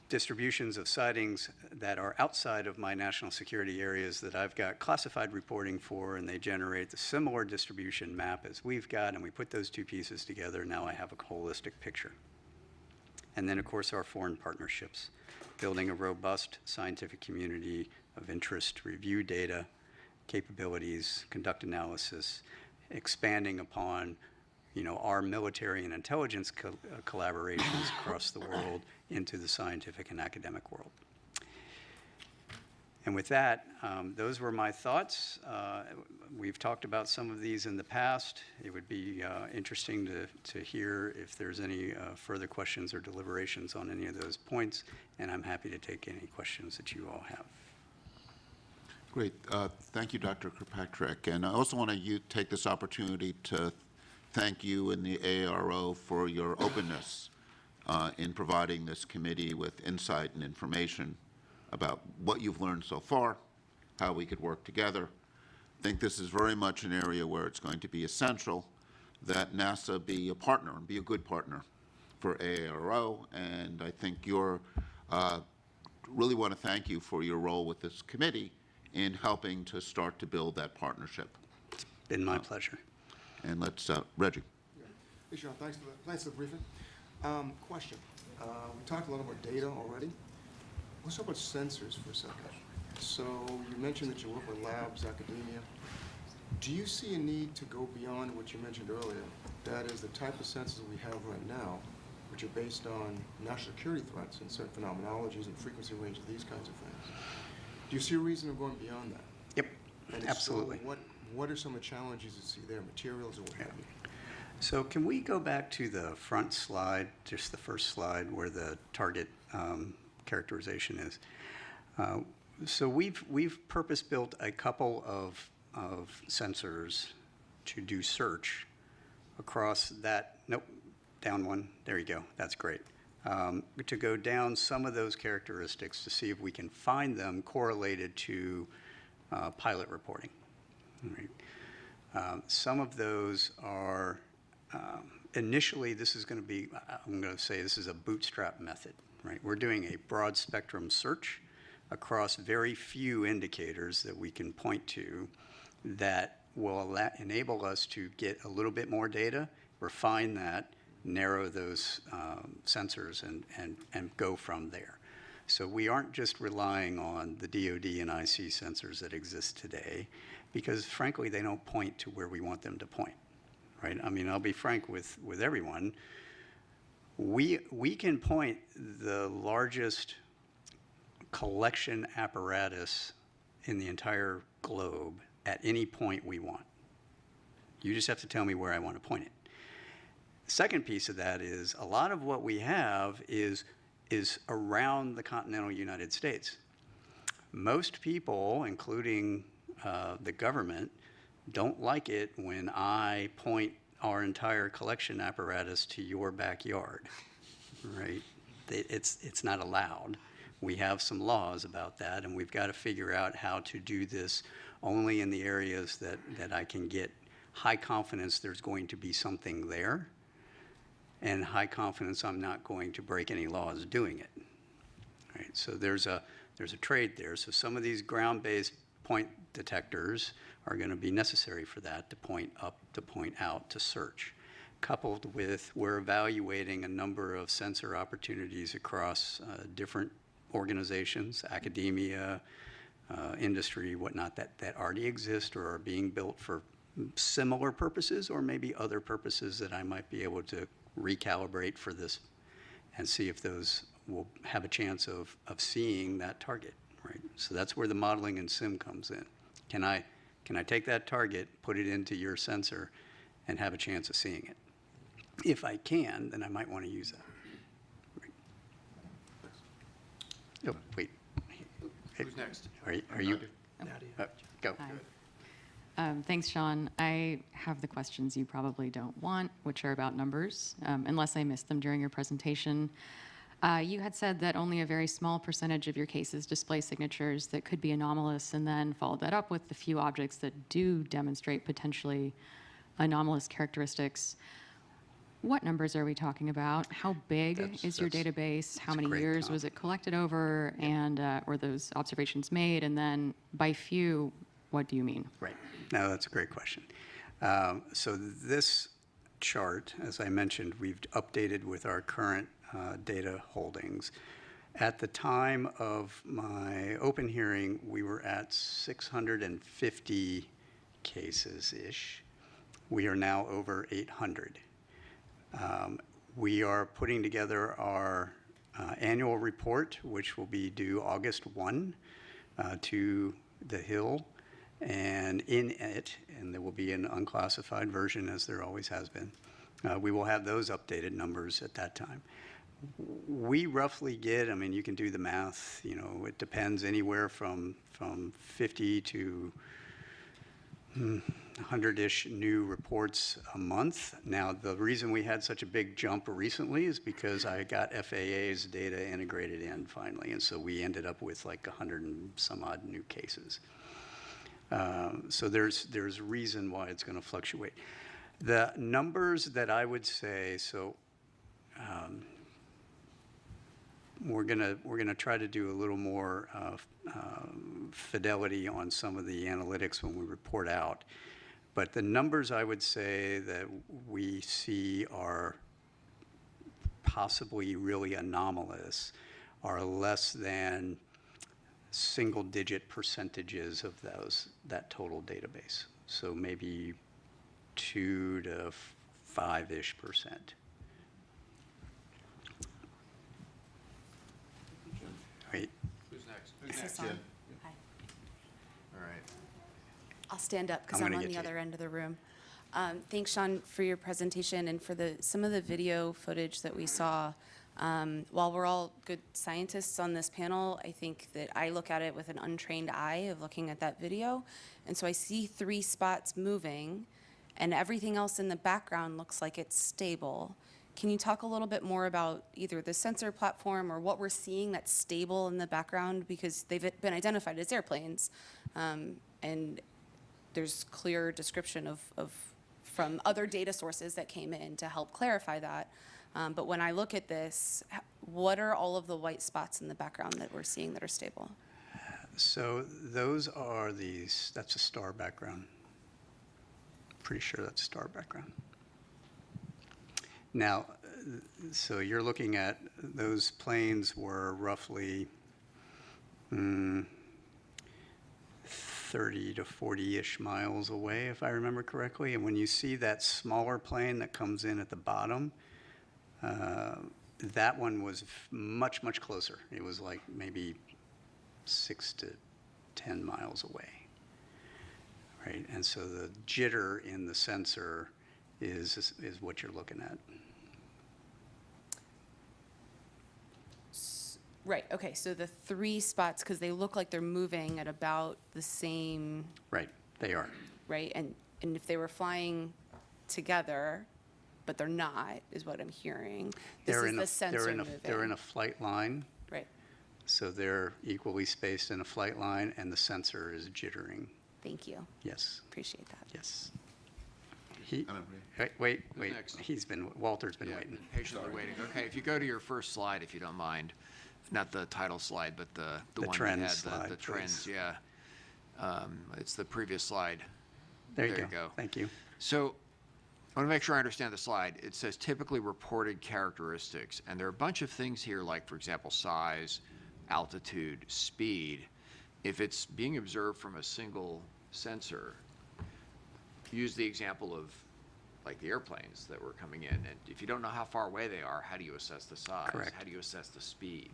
S6: distributions of sightings that are outside of my national security areas that I've got classified reporting for, and they generate the similar distribution map as we've got, and we put those two pieces together, now I have a holistic picture. And then, of course, our foreign partnerships, building a robust scientific community of interest, review data, capabilities, conduct analysis, expanding upon our military and intelligence collaborations across the world into the scientific and academic world. And with that, those were my thoughts. We've talked about some of these in the past. It would be interesting to hear if there's any further questions or deliberations on any of those points, and I'm happy to take any questions that you all have.
S3: Great. Thank you, Dr. Kirkpatrick. And I also want to take this opportunity to thank you and the AARO for your openness in providing this committee with insight and information about what you've learned so far, how we could work together. I think this is very much an area where it's going to be essential that NASA be a partner and be a good partner for AARO. And I think really want to thank you for your role with this committee in helping to start to build that partnership.
S6: It's been my pleasure.
S3: And let's, Reggie.
S7: Hey, Sean, thanks for the briefing. Question. We talked a lot about data already. Let's talk about sensors for a second. So you mentioned that you work with labs, academia. Do you see a need to go beyond what you mentioned earlier? That is the type of sensors we have right now, which are based on national security threats and certain phenomenologies and frequency ranges, these kinds of things. Do you see a reason of going beyond that?
S6: Yep,
S7: And if
S6: absolutely.
S7: So, what are some of the challenges you see there, materials or what have you?
S6: So can we go back to the front slide, just the first slide where the target characterization is? So we've purpose-built a couple of sensors to do search across that. Nope, down one. There you go. That's great. To go down some of those characteristics to see if we can find them correlated to pilot reporting. All right. Some of those are initially, this is going to be, I'm going to say this is a bootstrap method, right? We're doing a broad spectrum search across very few indicators that we can point to that will enable us to get a little bit more data, refine that, narrow those sensors, and go from there. So we aren't just relying on the DoD and IC sensors that exist today, because frankly, they don't point to where we want them to point, right? I mean, I'll be frank with everyone. We can point the largest collection apparatus in the entire globe at any point we want. You just have to tell me where I want to point it. The second piece of that is a lot of what we have is around the continental United States. Most people, including the government, don't like it when I point our entire collection apparatus to your backyard, right? It's not allowed. We have some laws about that, and we've got to figure out how to do this only in the areas that I can get high confidence there's going to be something there, and high confidence I'm not going to break any laws doing it. Right? So there's a trade there. So some of these ground-based point detectors are going to be necessary for that, to point up, to point out, to search. Coupled with, we're evaluating a number of sensor opportunities across different organizations, academia, industry, whatnot, that already exist or are being built for similar purposes, or maybe other purposes that I might be able to recalibrate for this and see if those will have a chance of seeing that target, right? So that's where the modeling and sim comes in. Can I take that target, put it into your sensor, and have a chance of seeing it? If I can, then I might want to use that. Right. Oh, wait.
S7: Who's next?
S6: Are you? Go.
S8: Hi. Thanks, Sean. I have the questions you probably don't want, which are about numbers, unless I missed them during your presentation. You had said that only a very small percentage of your cases display signatures that could be anomalous, and then followed that up with the few objects that do demonstrate potentially anomalous characteristics. What numbers are we talking about? How big is your database? How many years was it collected over? Yep. And were those observations made? And then by few, what do you mean?
S6: Right. No, that's a great question. So this chart, as I mentioned, we've updated with our current data holdings. At the time of my open hearing, we were at 650 cases-ish. We are now over 800. We are putting together our annual report, which will be due August 1 to the Hill. And in it, and there will be an unclassified version, as there always has been, we will have those updated numbers at that time. We roughly get, I mean, you can do the math, you know, it depends anywhere from 50 to 100-ish new reports a month. Now, the reason we had such a big jump recently is because I got FAA's data integrated in finally, and so we ended up with like 100 and some odd new cases. So there's reason why it's going to fluctuate. The numbers that I would say, so we're gonna try to do a little more fidelity on some of the analytics when we report out. But the numbers I would say that we see are possibly really anomalous are less than single-digit percentages of that total database. So maybe 2 to 5-ish%. Wait.
S9: Who's next?
S10: Is this on? Hi.
S9: All right.
S10: I'll stand up because
S6: I'm
S10: I'm
S6: gonna
S10: on
S6: get
S10: the
S6: to
S10: other
S6: you.
S10: end of the room. Thanks, Sean, for your presentation and for some of the video footage that we saw. While we're all good scientists on this panel, I think that I look at it with an untrained eye of looking at that video. And so I see 3 spots moving, and everything else in the background looks like it's stable. Can you talk a little bit more about either the sensor platform or what we're seeing that's stable in the background? Because they've been identified as airplanes, and there's clear description of from other data sources that came in to help clarify that. But when I look at this, what are all of the white spots in the background that we're seeing that are stable?
S6: So those are that's a star background. Pretty sure that's a star background. Now, so you're looking at, those planes were roughly 30 to 40-ish miles away, if I remember correctly. And when you see that smaller plane that comes in at the bottom, that one was much, much closer. It was like maybe 6 to 10 miles away, right? And so the jitter in the sensor is what you're looking at.
S10: Right, okay, so the 3 spots, because they look like they're moving at about the same,
S6: Right, they are.
S10: right? And if they were flying together, but they're not, is what I'm hearing. This is the sensor moving.
S6: They're in a flight line,
S10: Right,
S6: so they're equally spaced in a flight line, and the sensor is jittering.
S10: thank you,
S6: Yes,
S10: appreciate that.
S6: yes. Wait,
S9: next?
S6: Walter's been
S9: Yeah,
S6: waiting.
S9: patiently waiting. Okay, if you go to your first slide, if you don't mind, not the title slide, but the one that
S6: trends
S9: had
S6: slide,
S9: the trends,
S6: please.
S9: yeah. It's the previous slide.
S6: There you go. Thank you.
S9: So I want to make sure I understand the slide. It says typically reported characteristics, and there are a bunch of things here, like, for example, size, altitude, speed. If it's being observed from a single sensor, use the example of like the airplanes that were coming in, and if you don't know how far away they are, how do you assess the size?
S6: Correct.
S9: How do you assess the speed?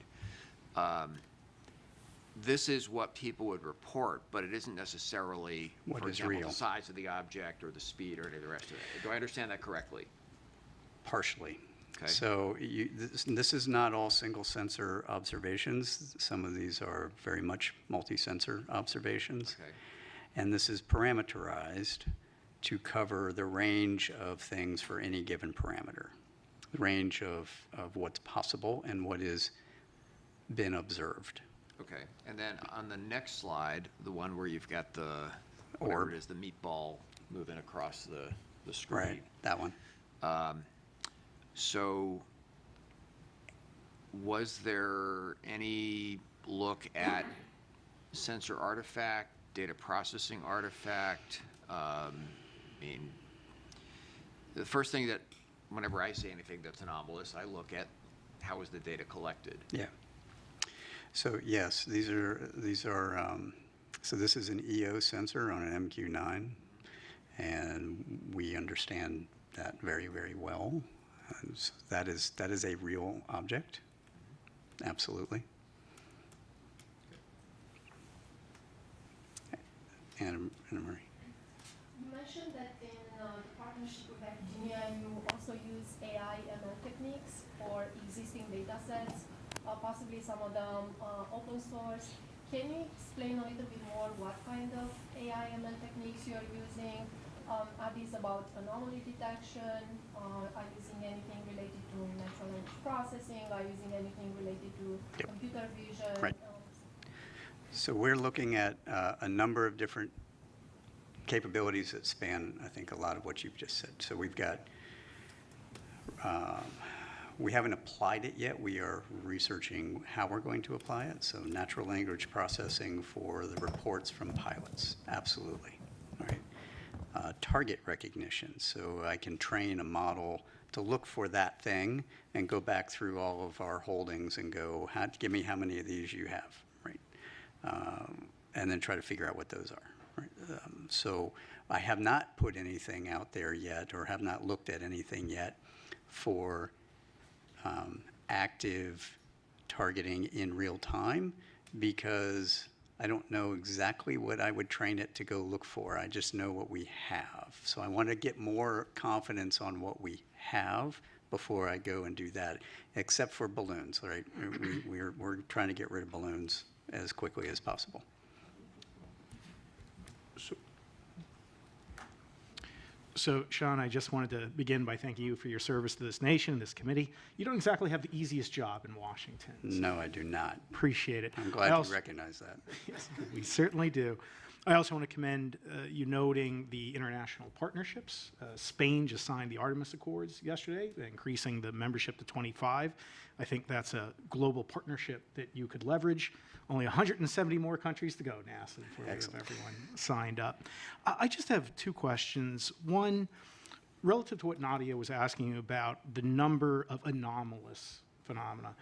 S9: This is what people would report, but it isn't necessarily,
S6: What
S9: for
S6: is
S9: example,
S6: real.
S9: the size of the object or the speed or any of the rest of it. Do I understand that correctly?
S6: Partially.
S9: Okay.
S6: So this is not all single sensor observations. Some of these are very much multi-sensor observations.
S9: Okay.
S6: And this is parameterized to cover the range of things for any given parameter, the range of what's possible and what has been observed.
S9: Okay, and then on the next slide, the one where you've got the, whatever
S6: Orb.
S9: it is, the meatball moving across the screen.
S6: Right, that one.
S9: So was there any look at sensor artifact, data processing artifact? I mean, the first thing that, whenever I see anything that's anomalous, I look at how was the data collected.
S6: Yeah. So yes, these are so this is an EO sensor on an MQ-9, and we understand that very, very well. And so that is a real object, absolutely. Anna Marie.
S11: You mentioned that in the partnership with academia, you also use AI ML techniques for existing data sets, possibly some of them open source. Can you explain a little bit more what kind of AI ML techniques you're using? Are these about anomaly detection? Are you using anything related to natural language processing? Are you using anything related to computer vision?
S6: Right. So we're looking at a number of different capabilities that span, I think, a lot of what you've just said. So we've got, we haven't applied it yet. We are researching how we're going to apply it. So natural language processing for the reports from pilots, absolutely, right? Target recognition, so I can train a model to look for that thing and go back through all of our holdings and go, give me how many of these you have, right? And then try to figure out what those are. Right? So I have not put anything out there yet, or have not looked at anything yet for active targeting in real time, because I don't know exactly what I would train it to go look for. I just know what we have. So I want to get more confidence on what we have before I go and do that, except for balloons, right? We're trying to get rid of balloons as quickly as possible.
S5: So, Sean, I just wanted to begin by thanking you for your service to this nation, this committee. You don't exactly have the easiest job in Washington. So
S6: no, I do not.
S5: Appreciate it.
S6: I'm glad you recognize that.
S5: Yes, we certainly do. I also want to commend you noting the international partnerships. Spain just signed the Artemis Accords yesterday, increasing the membership to 25. I think that's a global partnership that you could leverage. Only 170 more countries to go, NASA, before we have everyone signed up. I just have two questions. One, relative to what Nadia was asking you about the number of anomalous phenomena.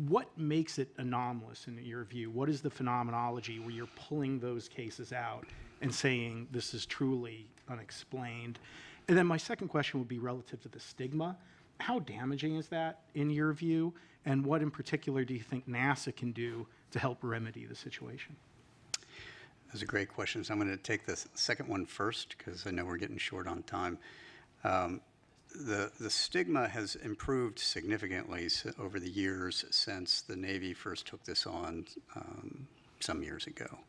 S5: What makes it anomalous in your view? What is the phenomenology where you're pulling those cases out and saying this is truly unexplained? And then my second question would be relative to the stigma. How damaging is that in your view? And what in particular do you think NASA can do to help remedy the situation?
S6: Those are great questions. I'm going to take the second one first, because I know we're getting short on time. The stigma has improved significantly over the years since the Navy first took this on some years ago.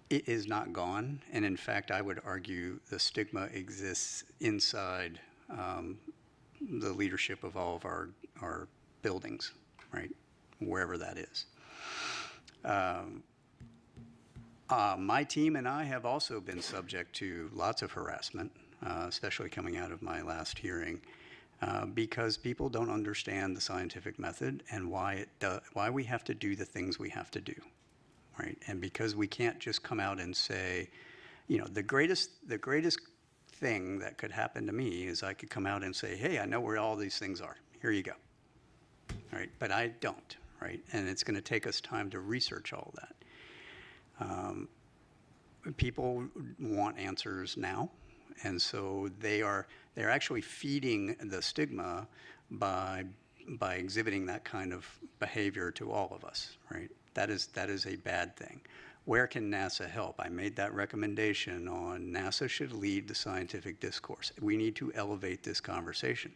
S6: It is not gone, and in fact, I would argue the stigma exists inside the leadership of all of our buildings, right, wherever that is. My team and I have also been subject to lots of harassment, especially coming out of my last hearing, because people don't understand the scientific method and why we have to do the things we have to do, right? And because we can't just come out and say, you know, the greatest thing that could happen to me is I could come out and say, hey, I know where all these things are. Here you go, right? But I don't, right? And it's going to take us time to research all that. People want answers now, and so they're actually feeding the stigma by exhibiting that kind of behavior to all of us, right? That is a bad thing. Where can NASA help? I made that recommendation on NASA should lead the scientific discourse. We need to elevate this conversation.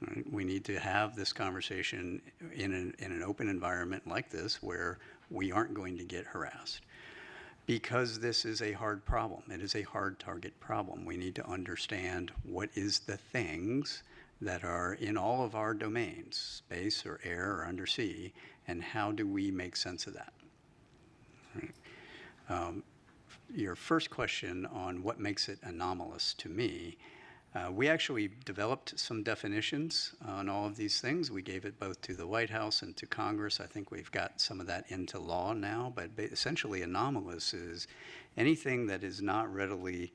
S6: Right? We need to have this conversation in an open environment like this where we aren't going to get harassed. Because this is a hard problem. It is a hard target problem. We need to understand what is the things that are in all of our domains, space or air or undersea, and how do we make sense of that? Right. Your first question on what makes it anomalous to me, we actually developed some definitions on all of these things. We gave it both to the White House and to Congress. I think we've got some of that into law now, but essentially anomalous is anything that is not readily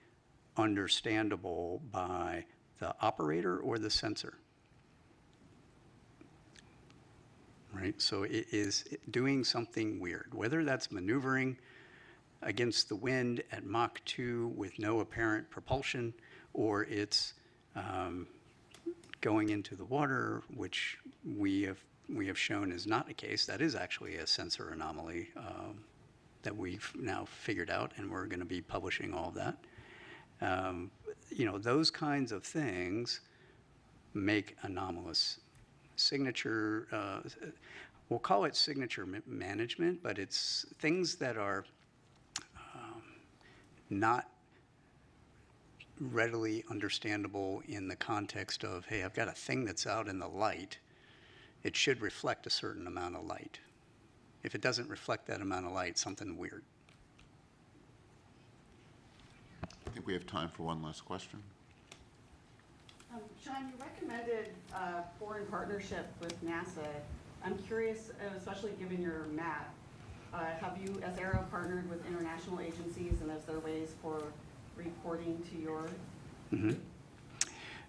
S6: understandable by the operator or the sensor. Right? So it is doing something weird, whether that's maneuvering against the wind at Mach 2 with no apparent propulsion, or it's going into the water, which we have shown is not the case. That is actually a sensor anomaly that we've now figured out, and we're going to be publishing all of that. You know, those kinds of things make anomalous signature, we'll call it signature management, but it's things that are not readily understandable in the context of, hey, I've got a thing that's out in the light. It should reflect a certain amount of light. If it doesn't reflect that amount of light, something weird.
S3: I think we have time for one last question.
S12: Sean, you recommended foreign partnership with NASA. I'm curious, especially given your map, have you, as Aero, partnered with international agencies, and is there ways for reporting to your?
S6: Mm-hmm.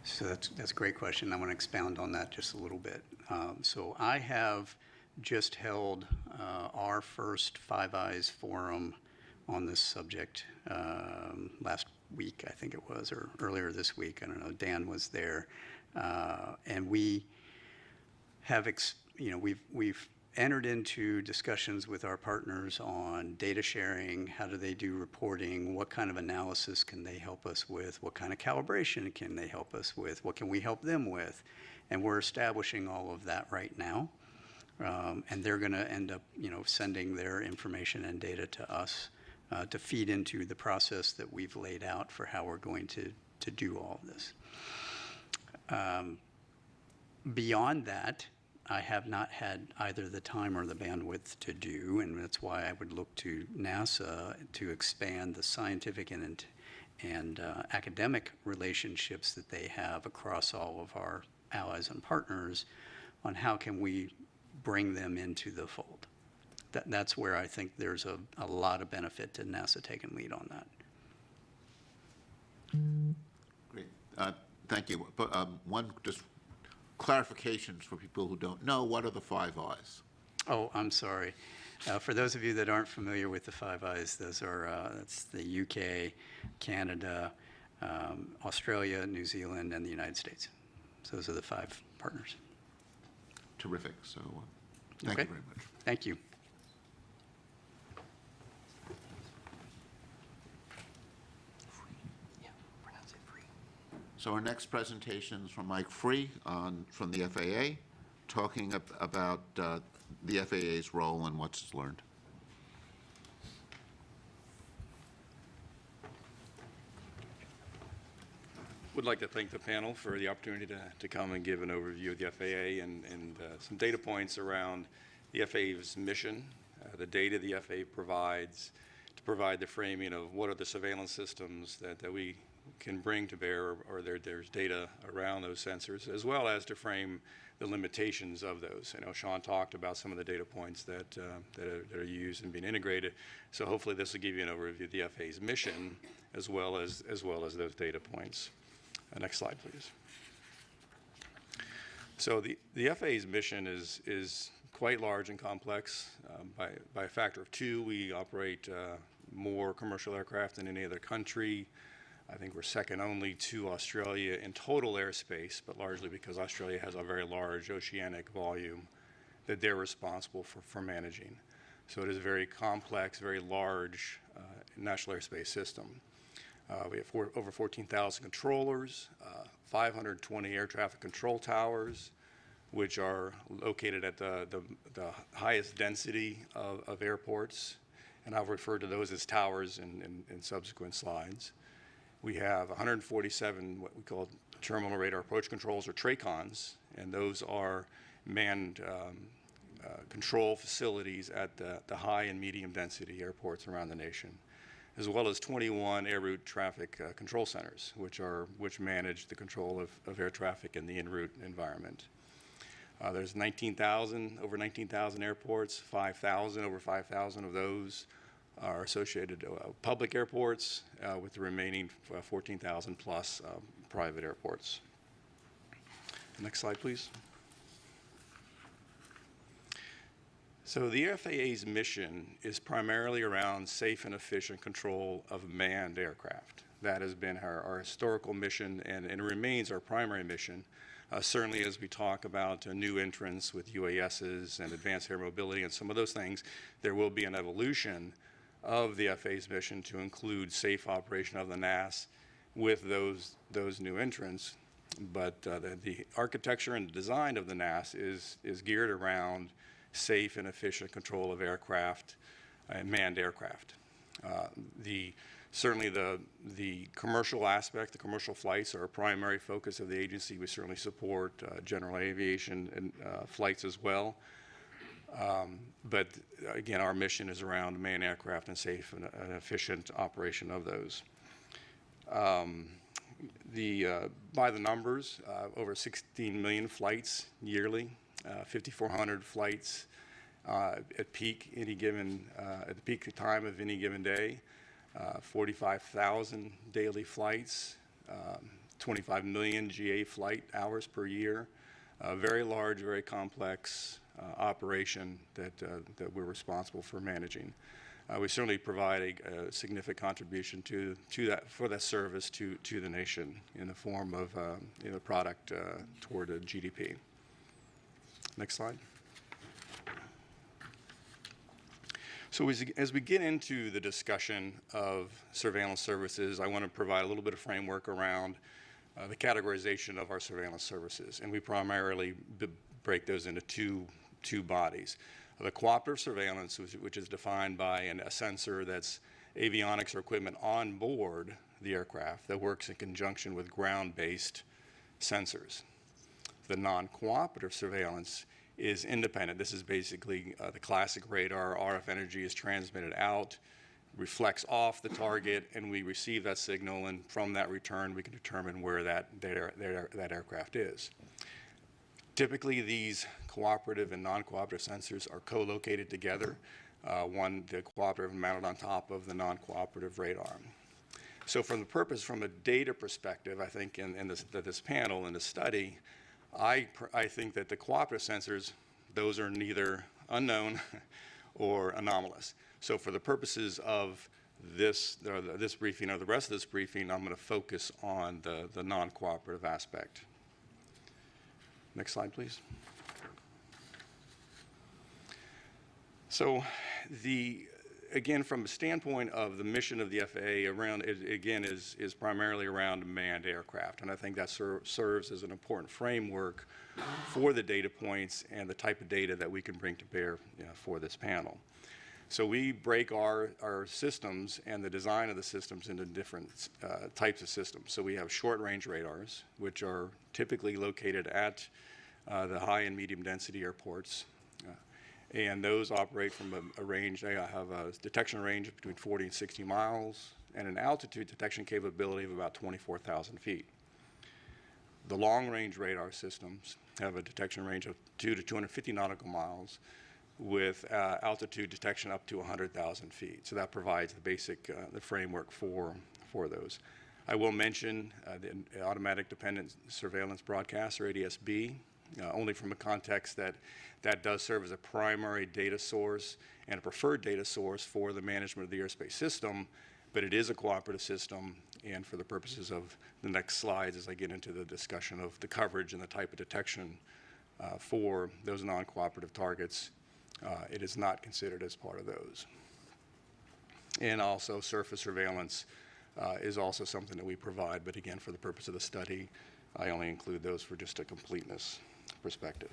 S6: So that's a great question. I want to expound on that just a little bit. So I have just held our first Five Eyes forum on this subject last week, I think it was, or earlier this week. I don't know. Dan was there, and we have, we've entered into discussions with our partners on data sharing. How do they do reporting? What kind of analysis can they help us with? What kind of calibration can they help us with? What can we help them with? And we're establishing all of that right now. And they're going to end up, sending their information and data to us to feed into the process that we've laid out for how we're going to do all of this. Beyond that, I have not had either the time or the bandwidth to do, and that's why I would look to NASA to expand the scientific and academic relationships that they have across all of our allies and partners on how can we bring them into the fold. That's where I think there's a lot of benefit to NASA taking lead on that.
S3: Great. Thank you. But one just clarifications for people who don't know, what are the Five Eyes?
S6: Oh, I'm sorry. For those of you that aren't familiar with the Five Eyes, those are that's the UK, Canada, Australia, New Zealand, and the United States. So those are the 5 partners.
S3: Terrific. So thank you very much.
S6: Thank you.
S3: So our next presentation is from Mike Free from the FAA, talking about the FAA's role and what's learned.
S13: Would like to thank the panel for the opportunity to come and give an overview of the FAA and some data points around the FAA's mission, the data the FAA provides to provide the framing of what are the surveillance systems that we can bring to bear, or there's data around those sensors, as well as to frame the limitations of those. I know Sean talked about some of the data points that are used and being integrated, so hopefully this will give you an overview of the FAA's mission as well as those data points. Next slide, please. So the FAA's mission is quite large and complex. By a factor of 2, we operate more commercial aircraft than any other country. I think we're second only to Australia in total airspace, but largely because Australia has a very large oceanic volume that they're responsible for managing. So it is a very complex, very large national airspace system. We have over 14,000 controllers, 520 air traffic control towers, which are located at the highest density of airports, and I'll refer to those as towers in subsequent slides. We have 147 what we call terminal radar approach controls, or TRACONs, and those are manned control facilities at the high and medium density airports around the nation, as well as 21 air route traffic control centers, which manage the control of air traffic in the en route environment. There's over 19,000 airports, over 5,000 of those are associated public airports, with the remaining 14,000 plus private airports. Next slide, please. So the FAA's mission is primarily around safe and efficient control of manned aircraft. That has been our historical mission and remains our primary mission. Certainly as we talk about new entrants with UASs and advanced air mobility and some of those things, there will be an evolution of the FAA's mission to include safe operation of the NAS with those new entrants. But the architecture and design of the NAS is geared around safe and efficient control of aircraft and manned aircraft. Certainly the commercial aspect, the commercial flights are a primary focus of the agency. We certainly support general aviation and flights as well. But again, our mission is around manned aircraft and safe and efficient operation of those. By the numbers, over 16 million flights yearly, 5,400 flights at peak at the peak time of any given day, 45,000 daily flights, 25 million GA flight hours per year. A very large, very complex operation that we're responsible for managing. We certainly provide a significant contribution for that service to the nation in the form of product toward a GDP. Next slide. So as we get into the discussion of surveillance services, I want to provide a little bit of framework around the categorization of our surveillance services, and we primarily break those into two bodies. The cooperative surveillance, which is defined by a sensor that's avionics or equipment on board the aircraft that works in conjunction with ground-based sensors. The non-cooperative surveillance is independent. This is basically the classic radar. RF energy is transmitted out, reflects off the target, and we receive that signal, and from that return we can determine where that aircraft is. Typically these cooperative and non-cooperative sensors are co-located together, the cooperative mounted on top of the non-cooperative radar. So from a data perspective, I think in this panel, in the study, I think that the cooperative sensors, those are neither unknown or anomalous. So for the purposes of this briefing or the rest of this briefing, I'm going to focus on the non-cooperative aspect. Next slide, please. So again, from a standpoint of the mission of the FAA, is primarily around manned aircraft, and I think that serves as an important framework for the data points and the type of data that we can bring to bear for this panel. So we break our systems and the design of the systems into different types of systems. So we have short-range radars, which are typically located at the high and medium density airports. And those operate from a range. They have a detection range of between 40 and 60 miles and an altitude detection capability of about 24,000 feet. The long-range radar systems have a detection range of 2 to 250 nautical miles with altitude detection up to 100,000 feet. So that provides the basic the framework for those. I will mention the Automatic Dependent Surveillance Broadcast, or ADS-B, only from a context that does serve as a primary data source and a preferred data source for the management of the airspace system, but it is a cooperative system, and for the purposes of the next slides as I get into the discussion of the coverage and the type of detection for those non-cooperative targets, it is not considered as part of those. And also surface surveillance is also something that we provide, but again, for the purpose of the study, I only include those for just a completeness perspective.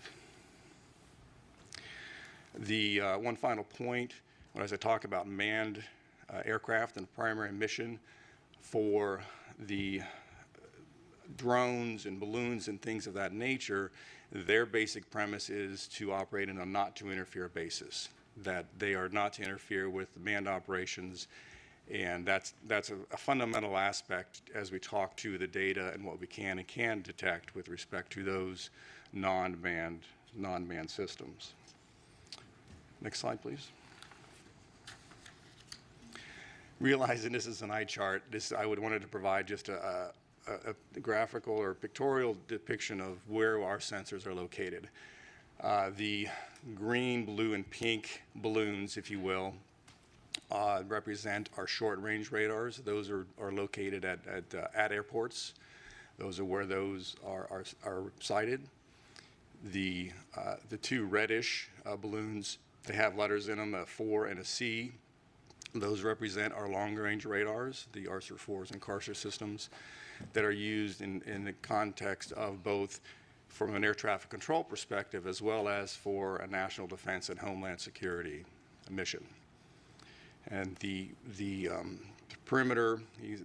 S13: The one final point, as I talk about manned aircraft and primary mission for the drones and balloons and things of that nature, their basic premise is to operate in a not to interfere basis, that they are not to interfere with manned operations, and that's a fundamental aspect as we talk to the data and what we can and can't detect with respect to those non-manned systems. Next slide, please. Realizing this is an eye chart, I wanted to provide just a graphical or pictorial depiction of where our sensors are located. The green, blue, and pink balloons, if you will, represent our short-range radars. Those are located at airports. Those are where those are sighted. The two reddish balloons, they have letters in them, a 4 and a C. Those represent our long-range radars, the ARSR-4s and CARSR systems that are used in the context of both from an air traffic control perspective as well as for a national defense and homeland security mission. And the perimeter,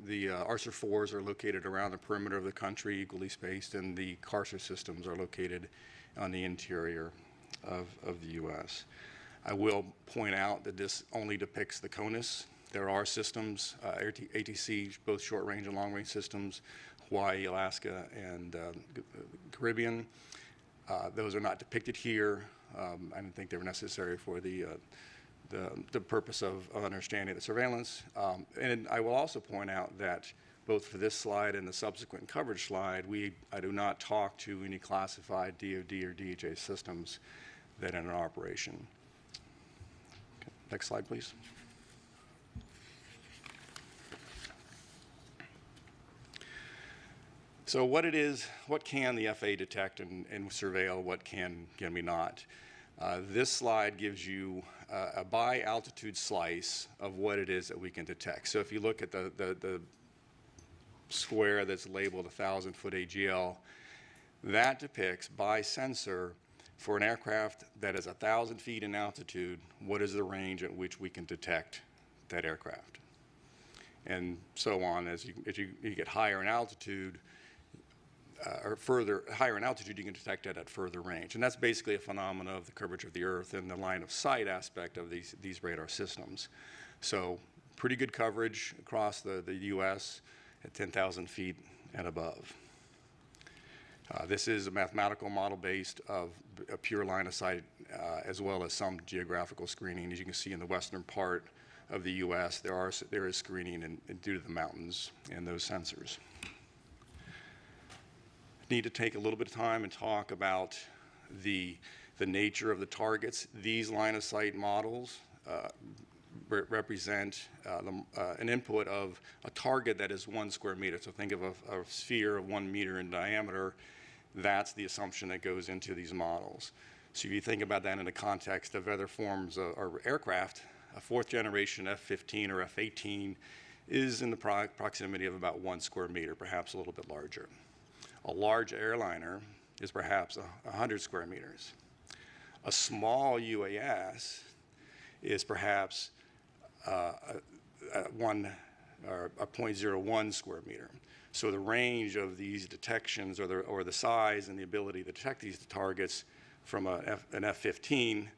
S13: the ARSR-4s are located around the perimeter of the country, equally spaced, and the CARSR systems are located on the interior of the U.S. I will point out that this only depicts the CONUS. There are systems, ATC, both short-range and long-range systems, Hawaii, Alaska, and Caribbean. Those are not depicted here. I didn't think they were necessary for the purpose of understanding the surveillance. And I will also point out that both for this slide and the subsequent coverage slide, I do not talk to any classified DoD or DHA systems that are in operation. Okay, next slide, please. So what can the FAA detect and surveil, what can we not? This slide gives you a by altitude slice of what it is that we can detect. So if you look at the square that's labeled 1,000-foot AGL, that depicts by sensor for an aircraft that is 1,000 feet in altitude, what is the range at which we can detect that aircraft. And so on, as you get higher in altitude, or higher in altitude, you can detect it at further range. And that's basically a phenomenon of the curvature of the Earth and the line of sight aspect of these radar systems. So pretty good coverage across the U.S. at 10,000 feet and above. This is a mathematical model based of a pure line of sight as well as some geographical screening. As you can see in the western part of the U.S., there is screening due to the mountains and those sensors. Need to take a little bit of time and talk about the nature of the targets. These line of sight models represent an input of a target that is 1 square meter. So think of a sphere of 1 meter in diameter. That's the assumption that goes into these models. So if you think about that in the context of other forms of or aircraft, a 4th generation F-15 or F-18 is in the proximity of about 1 square meter, perhaps a little bit larger. A large airliner is perhaps 100 square meters. A small UAS is perhaps a 0.01 square meter. So the range of these detections or the size and the ability to detect these targets from an F-15,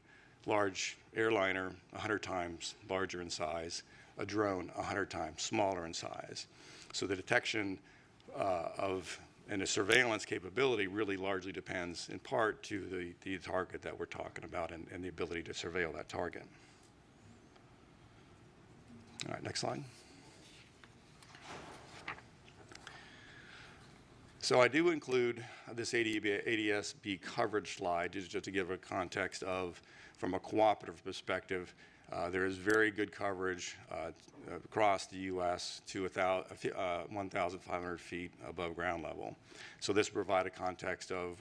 S13: large airliner, 100 times larger in size, a drone 100 times smaller in size. So the detection and the surveillance capability really largely depends in part to the target that we're talking about and the ability to surveil that target. All right, next slide. So I do include this ADS-B coverage slide just to give a context of, from a cooperative perspective, there is very good coverage across the U.S. to 1,500 feet above ground level. So this provide a context of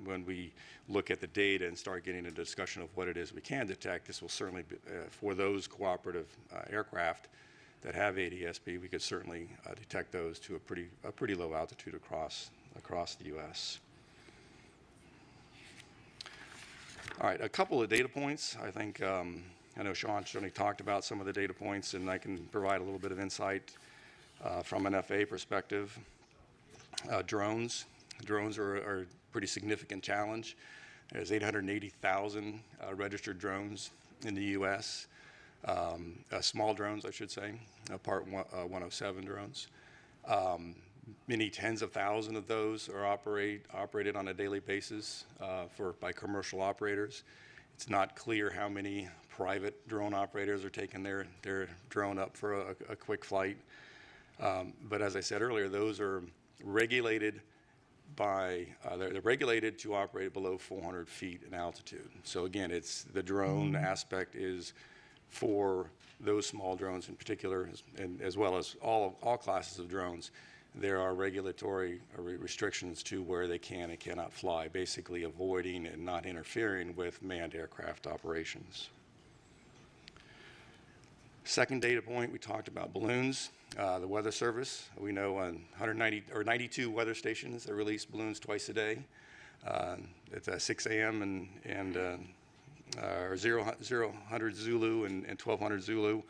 S13: when we look at the data and start getting a discussion of what it is we can detect. This will certainly be, for those cooperative aircraft that have ADS-B, we could certainly detect those to a pretty low altitude across the U.S. All right, a couple of data points. I think I know Sean certainly talked about some of the data points, and I can provide a little bit of insight from an FAA perspective. Drones are a pretty significant challenge. There's 880,000 registered drones in the U.S. Small drones, I should say, Part 107 drones. Many tens of thousands of those are operated on a daily basis by commercial operators. It's not clear how many private drone operators are taking their drone up for a quick flight. But as I said earlier, those are regulated they're regulated to operate below 400 feet in altitude. So again, it's the drone aspect is for those small drones in particular, and as well as all classes of drones. There are regulatory restrictions to where they can and cannot fly, basically avoiding and not interfering with manned aircraft operations. Second data point, we talked about balloons. The Weather Service, we know 92 weather stations that release balloons twice a day. It's 6 a.m. and 000 Zulu and 1200 Zulu.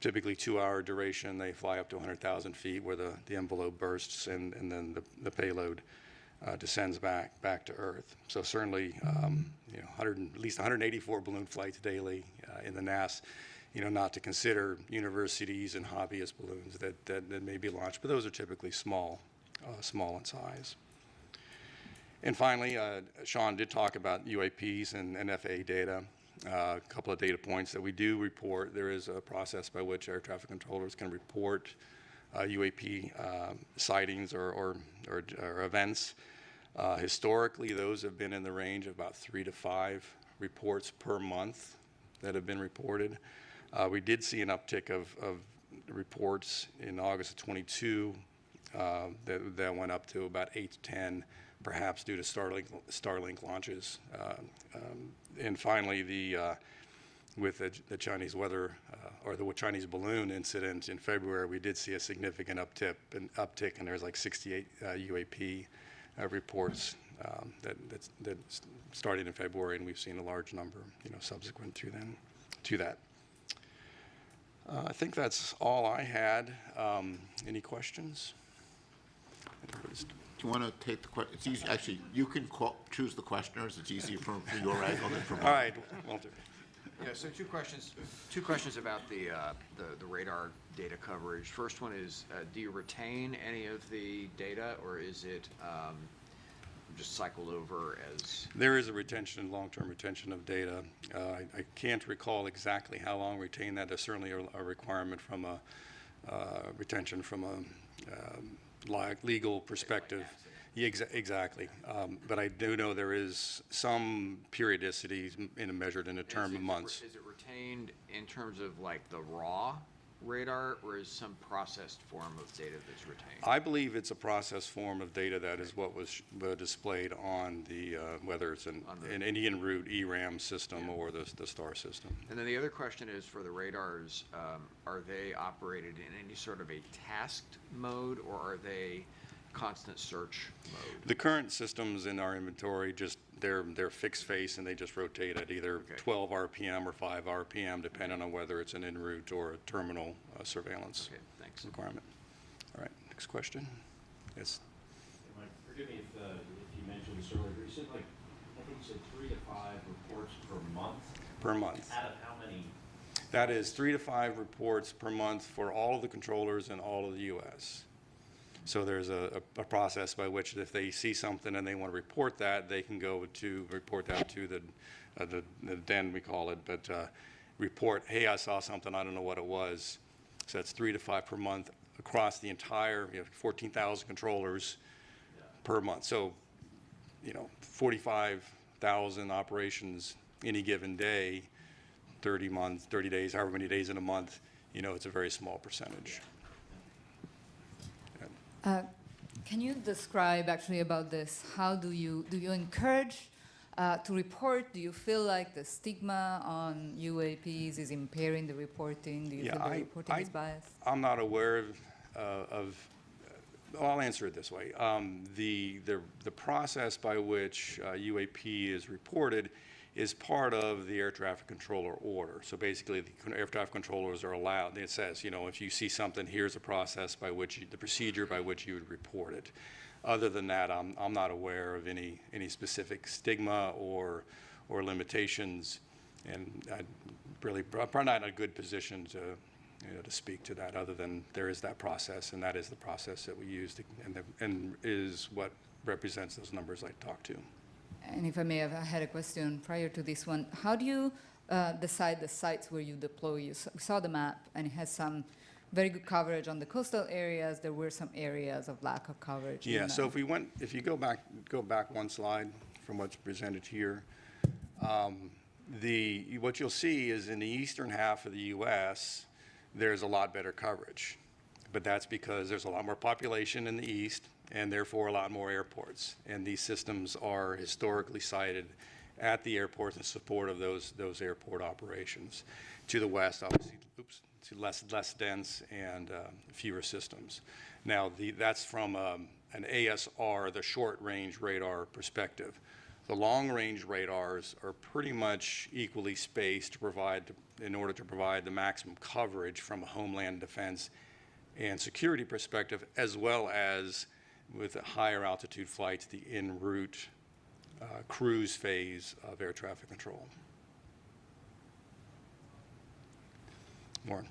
S13: Typically 2-hour duration. They fly up to 100,000 feet where the envelope bursts and then the payload descends back to Earth. So certainly, at least 184 balloon flights daily in the NAS. Not to consider universities and hobbyist balloons that may be launched, but those are typically small in size. And finally, Sean did talk about UAPs and FAA data. A couple of data points that we do report. There is a process by which air traffic controllers can report UAP sightings or events. Historically, those have been in the range of about 3 to 5 reports per month that have been reported. We did see an uptick of reports in August of 22 that went up to about 8 to 10, perhaps due to Starlink launches. And finally, with the Chinese weather or the Chinese balloon incident in February, we did see a significant uptick, and there's like 68 UAP reports that started in February, and we've seen a large number, subsequent to that. I think that's all I had. Any questions?
S3: Do you want to take the question? It's easy. Actually, you can choose the questioners. It's easier from your angle than from mine.
S13: All right, Walter.
S9: Yeah, so two questions about the radar data coverage. First one is, do you retain any of the data, or is it just cycled over as?
S13: There is a retention, long-term retention of data. I can't recall exactly how long retain that. There's certainly a requirement from a retention from a legal perspective. Yeah, exactly. But I do know there is some periodicity measured in a term of months.
S9: Is it retained in terms of like the raw radar, or is some processed form of data that's retained?
S13: I believe it's a processed form of data that is what was displayed on the, whether it's an Indian route ERAM system or the STAR system.
S9: And then the other question is, for the radars, are they operated in any sort of a tasked mode, or are they constant search mode?
S13: The current systems in our inventory, they're fixed face, and they just rotate at either 12 RPM or 5 RPM, depending on whether it's an en route or a terminal surveillance requirement. All right, next question. Yes.
S14: Forgive me if you mentioned this earlier. You said, I think you said 3 to 5 reports per month.
S13: Per month.
S14: Out of how many?
S13: That is 3 to 5 reports per month for all of the controllers in all of the U.S. So there's a process by which if they see something and they want to report that, they can go to report that to the den, we call it, but report, hey, I saw something, I don't know what it was. So that's 3 to 5 per month across the entire, 14,000 controllers per month. So, 45,000 operations any given day, 30 days, however many days in a month, it's a very small percentage.
S15: Can you describe actually about this? How do you encourage to report? Do you feel like the stigma on UAPs is impairing the reporting? Do you feel the reporting is biased?
S13: I'm not aware of well, I'll answer it this way. The process by which UAP is reported is part of the air traffic controller order. So basically, the air traffic controllers are allowed. It says, if you see something, here's a process by which the procedure by which you would report it. Other than that, I'm not aware of any specific stigma or limitations, and I'm probably not in a good position to speak to that. Other than there is that process, and that is the process that we use, and is what represents those numbers I talked to.
S15: And if I may have, I had a question prior to this one. How do you decide the sites where you deploy? You saw the map, and it has some very good coverage on the coastal areas. There were some areas of lack of coverage.
S13: Yeah, so if you go back one slide from what's presented here, what you'll see is in the eastern half of the U.S., there's a lot better coverage. But that's because there's a lot more population in the east and therefore a lot more airports. And these systems are historically sited at the airports in support of those airport operations. To the west, obviously, less dense and fewer systems. Now, that's from an ASR, the short-range radar perspective. The long-range radars are pretty much equally spaced in order to provide the maximum coverage from a homeland defense and security perspective, as well as with higher altitude flights, the en route cruise phase of air traffic control. Warren.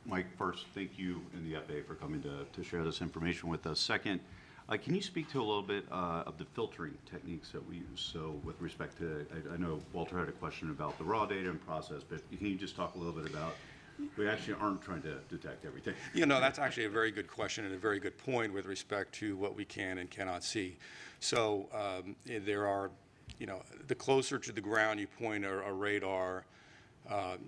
S16: Mike, first, thank you and the FAA for coming to share this information with us. Second, can you speak to a little bit of the filtering techniques that we use? So with respect to, I know Walter had a question about the raw data and process, but can you just talk a little bit about, we actually aren't trying to detect everything.
S13: You know, that's actually a very good question and a very good point with respect to what we can and cannot see. So there are, you know, the closer to the ground you point a radar,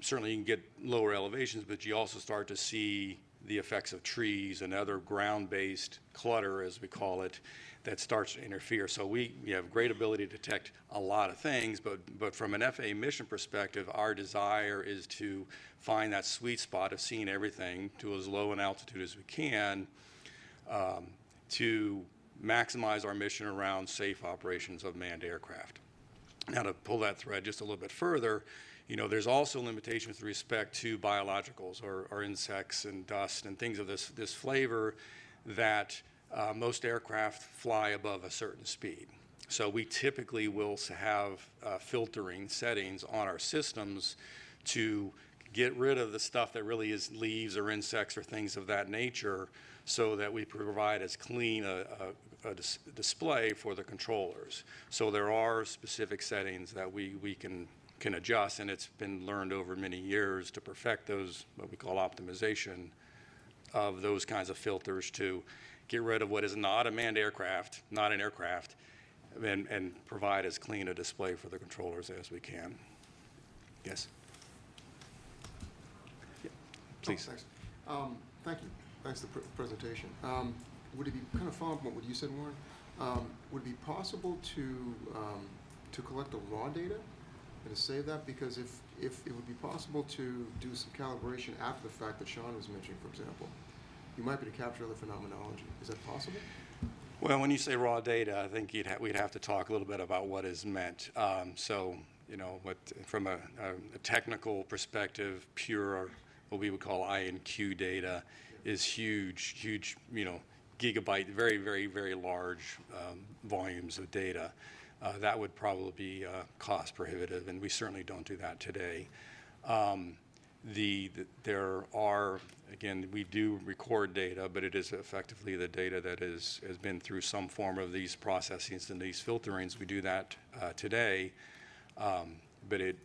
S13: certainly you can get lower elevations, but you also start to see the effects of trees and other ground-based clutter, as we call it, that starts to interfere. So we have great ability to detect a lot of things, but from an FAA mission perspective, our desire is to find that sweet spot of seeing everything to as low an altitude as we can to maximize our mission around safe operations of manned aircraft. Now, to pull that thread just a little bit further, you know, there's also limitations with respect to biologicals or insects and dust and things of this flavor that most aircraft fly above a certain speed. So we typically will have filtering settings on our systems to get rid of the stuff that really is leaves or insects or things of that nature so that we provide as clean a display for the controllers. So there are specific settings that we can adjust, and it's been learned over many years to perfect those, what we call optimization of those kinds of filters to get rid of what is not a manned aircraft, not an aircraft, and provide as clean a display for the controllers as we can. Yes? Yeah, please.
S7: Oh, thanks. Thank you. Thanks for the presentation. Would it be, kind of following up on what you said, Warren, would it be possible to collect the raw data and to save that? Because if it would be possible to do some calibration after the fact that Sean was mentioning, for example, you might be able to capture other phenomenology. Is that possible?
S13: Well, when you say raw data, I think we'd have to talk a little bit about what is meant. So, you know, from a technical perspective, pure, what we would call INQ data is huge, you know, gigabyte, very, very, very large volumes of data. That would probably be cost prohibitive, and we certainly don't do that today. There are, again, we do record data, but it is effectively the data that has been through some form of these processes and these filterings. We do that today, but it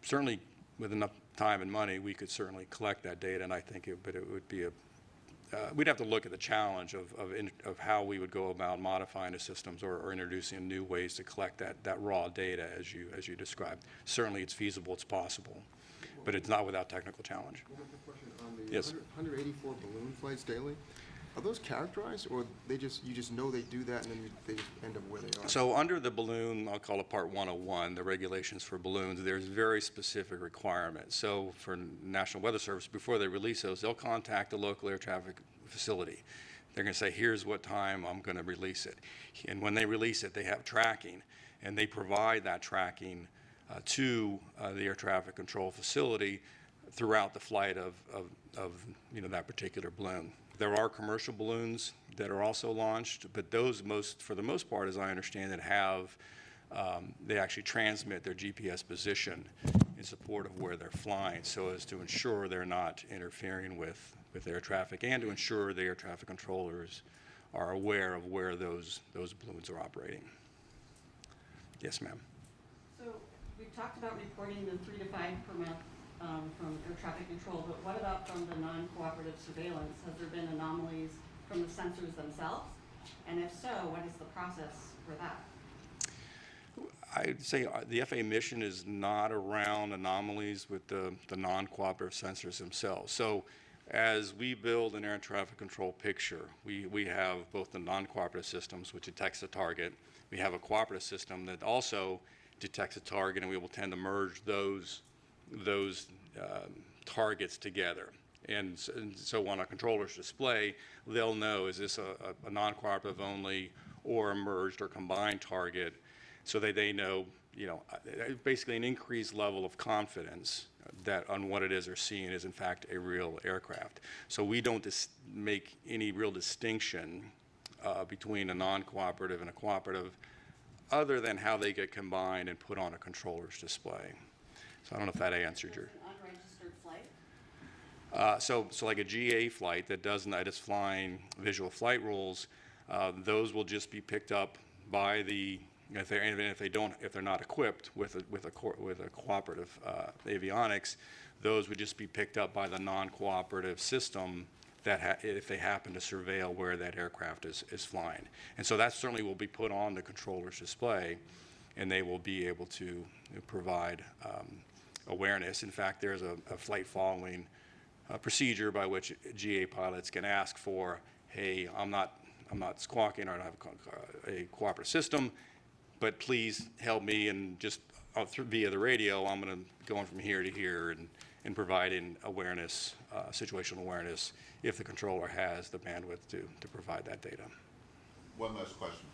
S13: certainly, with enough time and money, we could certainly collect that data, and I think it would be we'd have to look at the challenge of how we would go about modifying the systems or introducing new ways to collect that raw data as you described. Certainly it's feasible, it's possible, but it's not without technical challenge.
S7: One more question on the
S13: Yes.
S7: 184 balloon flights daily. Are those characterized, or you just know they do that and then they just end up where they are?
S13: So under the balloon, I'll call it Part 101, the regulations for balloons, there's very specific requirements. So for National Weather Service, before they release those, they'll contact the local air traffic facility. They're going to say, here's what time I'm going to release it. And when they release it, they have tracking, and they provide that tracking to the air traffic control facility throughout the flight of you know, that particular balloon. There are commercial balloons that are also launched, but those for the most part, as I understand it, they actually transmit their GPS position in support of where they're flying, so as to ensure they're not interfering with air traffic and to ensure the air traffic controllers are aware of where those balloons are operating. Yes, ma'am.
S12: So we've talked about reporting the 3 to 5 per month from air traffic control, but what about from the non-cooperative surveillance? Has there been anomalies from the sensors themselves? And if so, what is the process for that?
S13: I'd say the FAA mission is not around anomalies with the non-cooperative sensors themselves. So as we build an air traffic control picture, we have both the non-cooperative systems, which detects the target. We have a cooperative system that also detects a target, and we will tend to merge those targets together. And so on a controller's display, they'll know, is this a non-cooperative only or a merged or combined target, so that they know, basically an increased level of confidence that on what it is they're seeing is in fact a real aircraft. So we don't make any real distinction between a non-cooperative and a cooperative, other than how they get combined and put on a controller's display. So I don't know if that answered your.
S12: Unregistered flight?
S13: So like a GA flight that is flying visual flight rules, those will just be picked up by the, if they're not equipped with a cooperative avionics, those would just be picked up by the non-cooperative system that if they happen to surveil where that aircraft is flying. And so that certainly will be put on the controller's display, and they will be able to provide awareness. In fact, there's a flight following procedure by which GA pilots can ask for, hey, I'm not squawking, or I don't have a cooperative system, but please help me, and just via the radio, I'm going to go on from here to here and providing awareness, situational awareness, if the controller has the bandwidth to provide that data.
S3: One last question.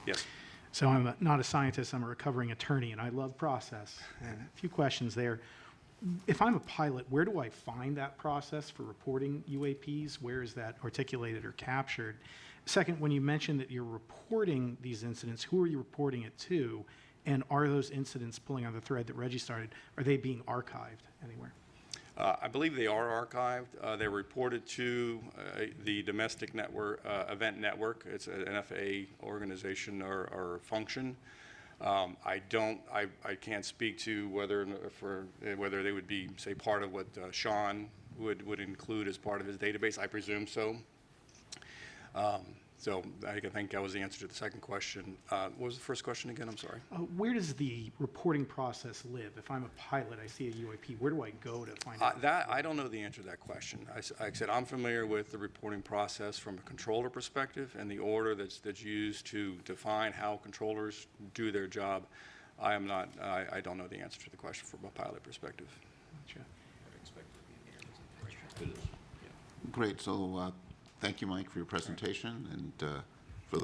S13: Yes.
S5: So I'm not a scientist, I'm a recovering attorney, and I love process. And a few questions there. If I'm a pilot, where do I find that process for reporting UAPs? Where is that articulated or captured? Second, when you mentioned that you're reporting these incidents, who are you reporting it to? And are those incidents, pulling on the thread that Reggie started, are they being archived anywhere?
S13: I believe they are archived. They're reported to the domestic network, event network. It's an FAA organization or function. I can't speak to whether they would be, say, part of what Sean would include as part of his database. I presume so. So I think that was the answer to the second question. What was the first question again? I'm sorry.
S5: Where does the reporting process live? If I'm a pilot, I see a UAP, where do I go to find out?
S13: That I don't know the answer to that question. Like I said, I'm familiar with the reporting process from a controller perspective and the order that's used to define how controllers do their job. I don't know the answer to the question from a pilot perspective.
S5: Gotcha.
S3: Great. So thank you, Mike, for your presentation and for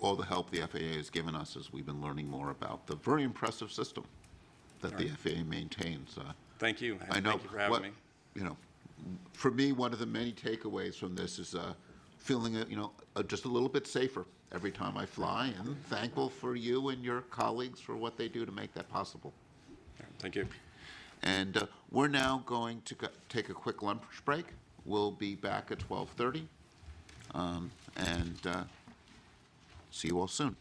S3: all the help the FAA has given us as we've been learning more about the very impressive system that the FAA maintains.
S13: Thank you.
S3: I know.
S13: Thank you for having me.
S3: For me, one of the many takeaways from this is feeling, just a little bit safer every time I fly, and thankful for you and your colleagues for what they do to make that possible.
S13: Thank you.
S3: And we're now going to take a quick lunch break. We'll be back at 12:30. And see you all soon.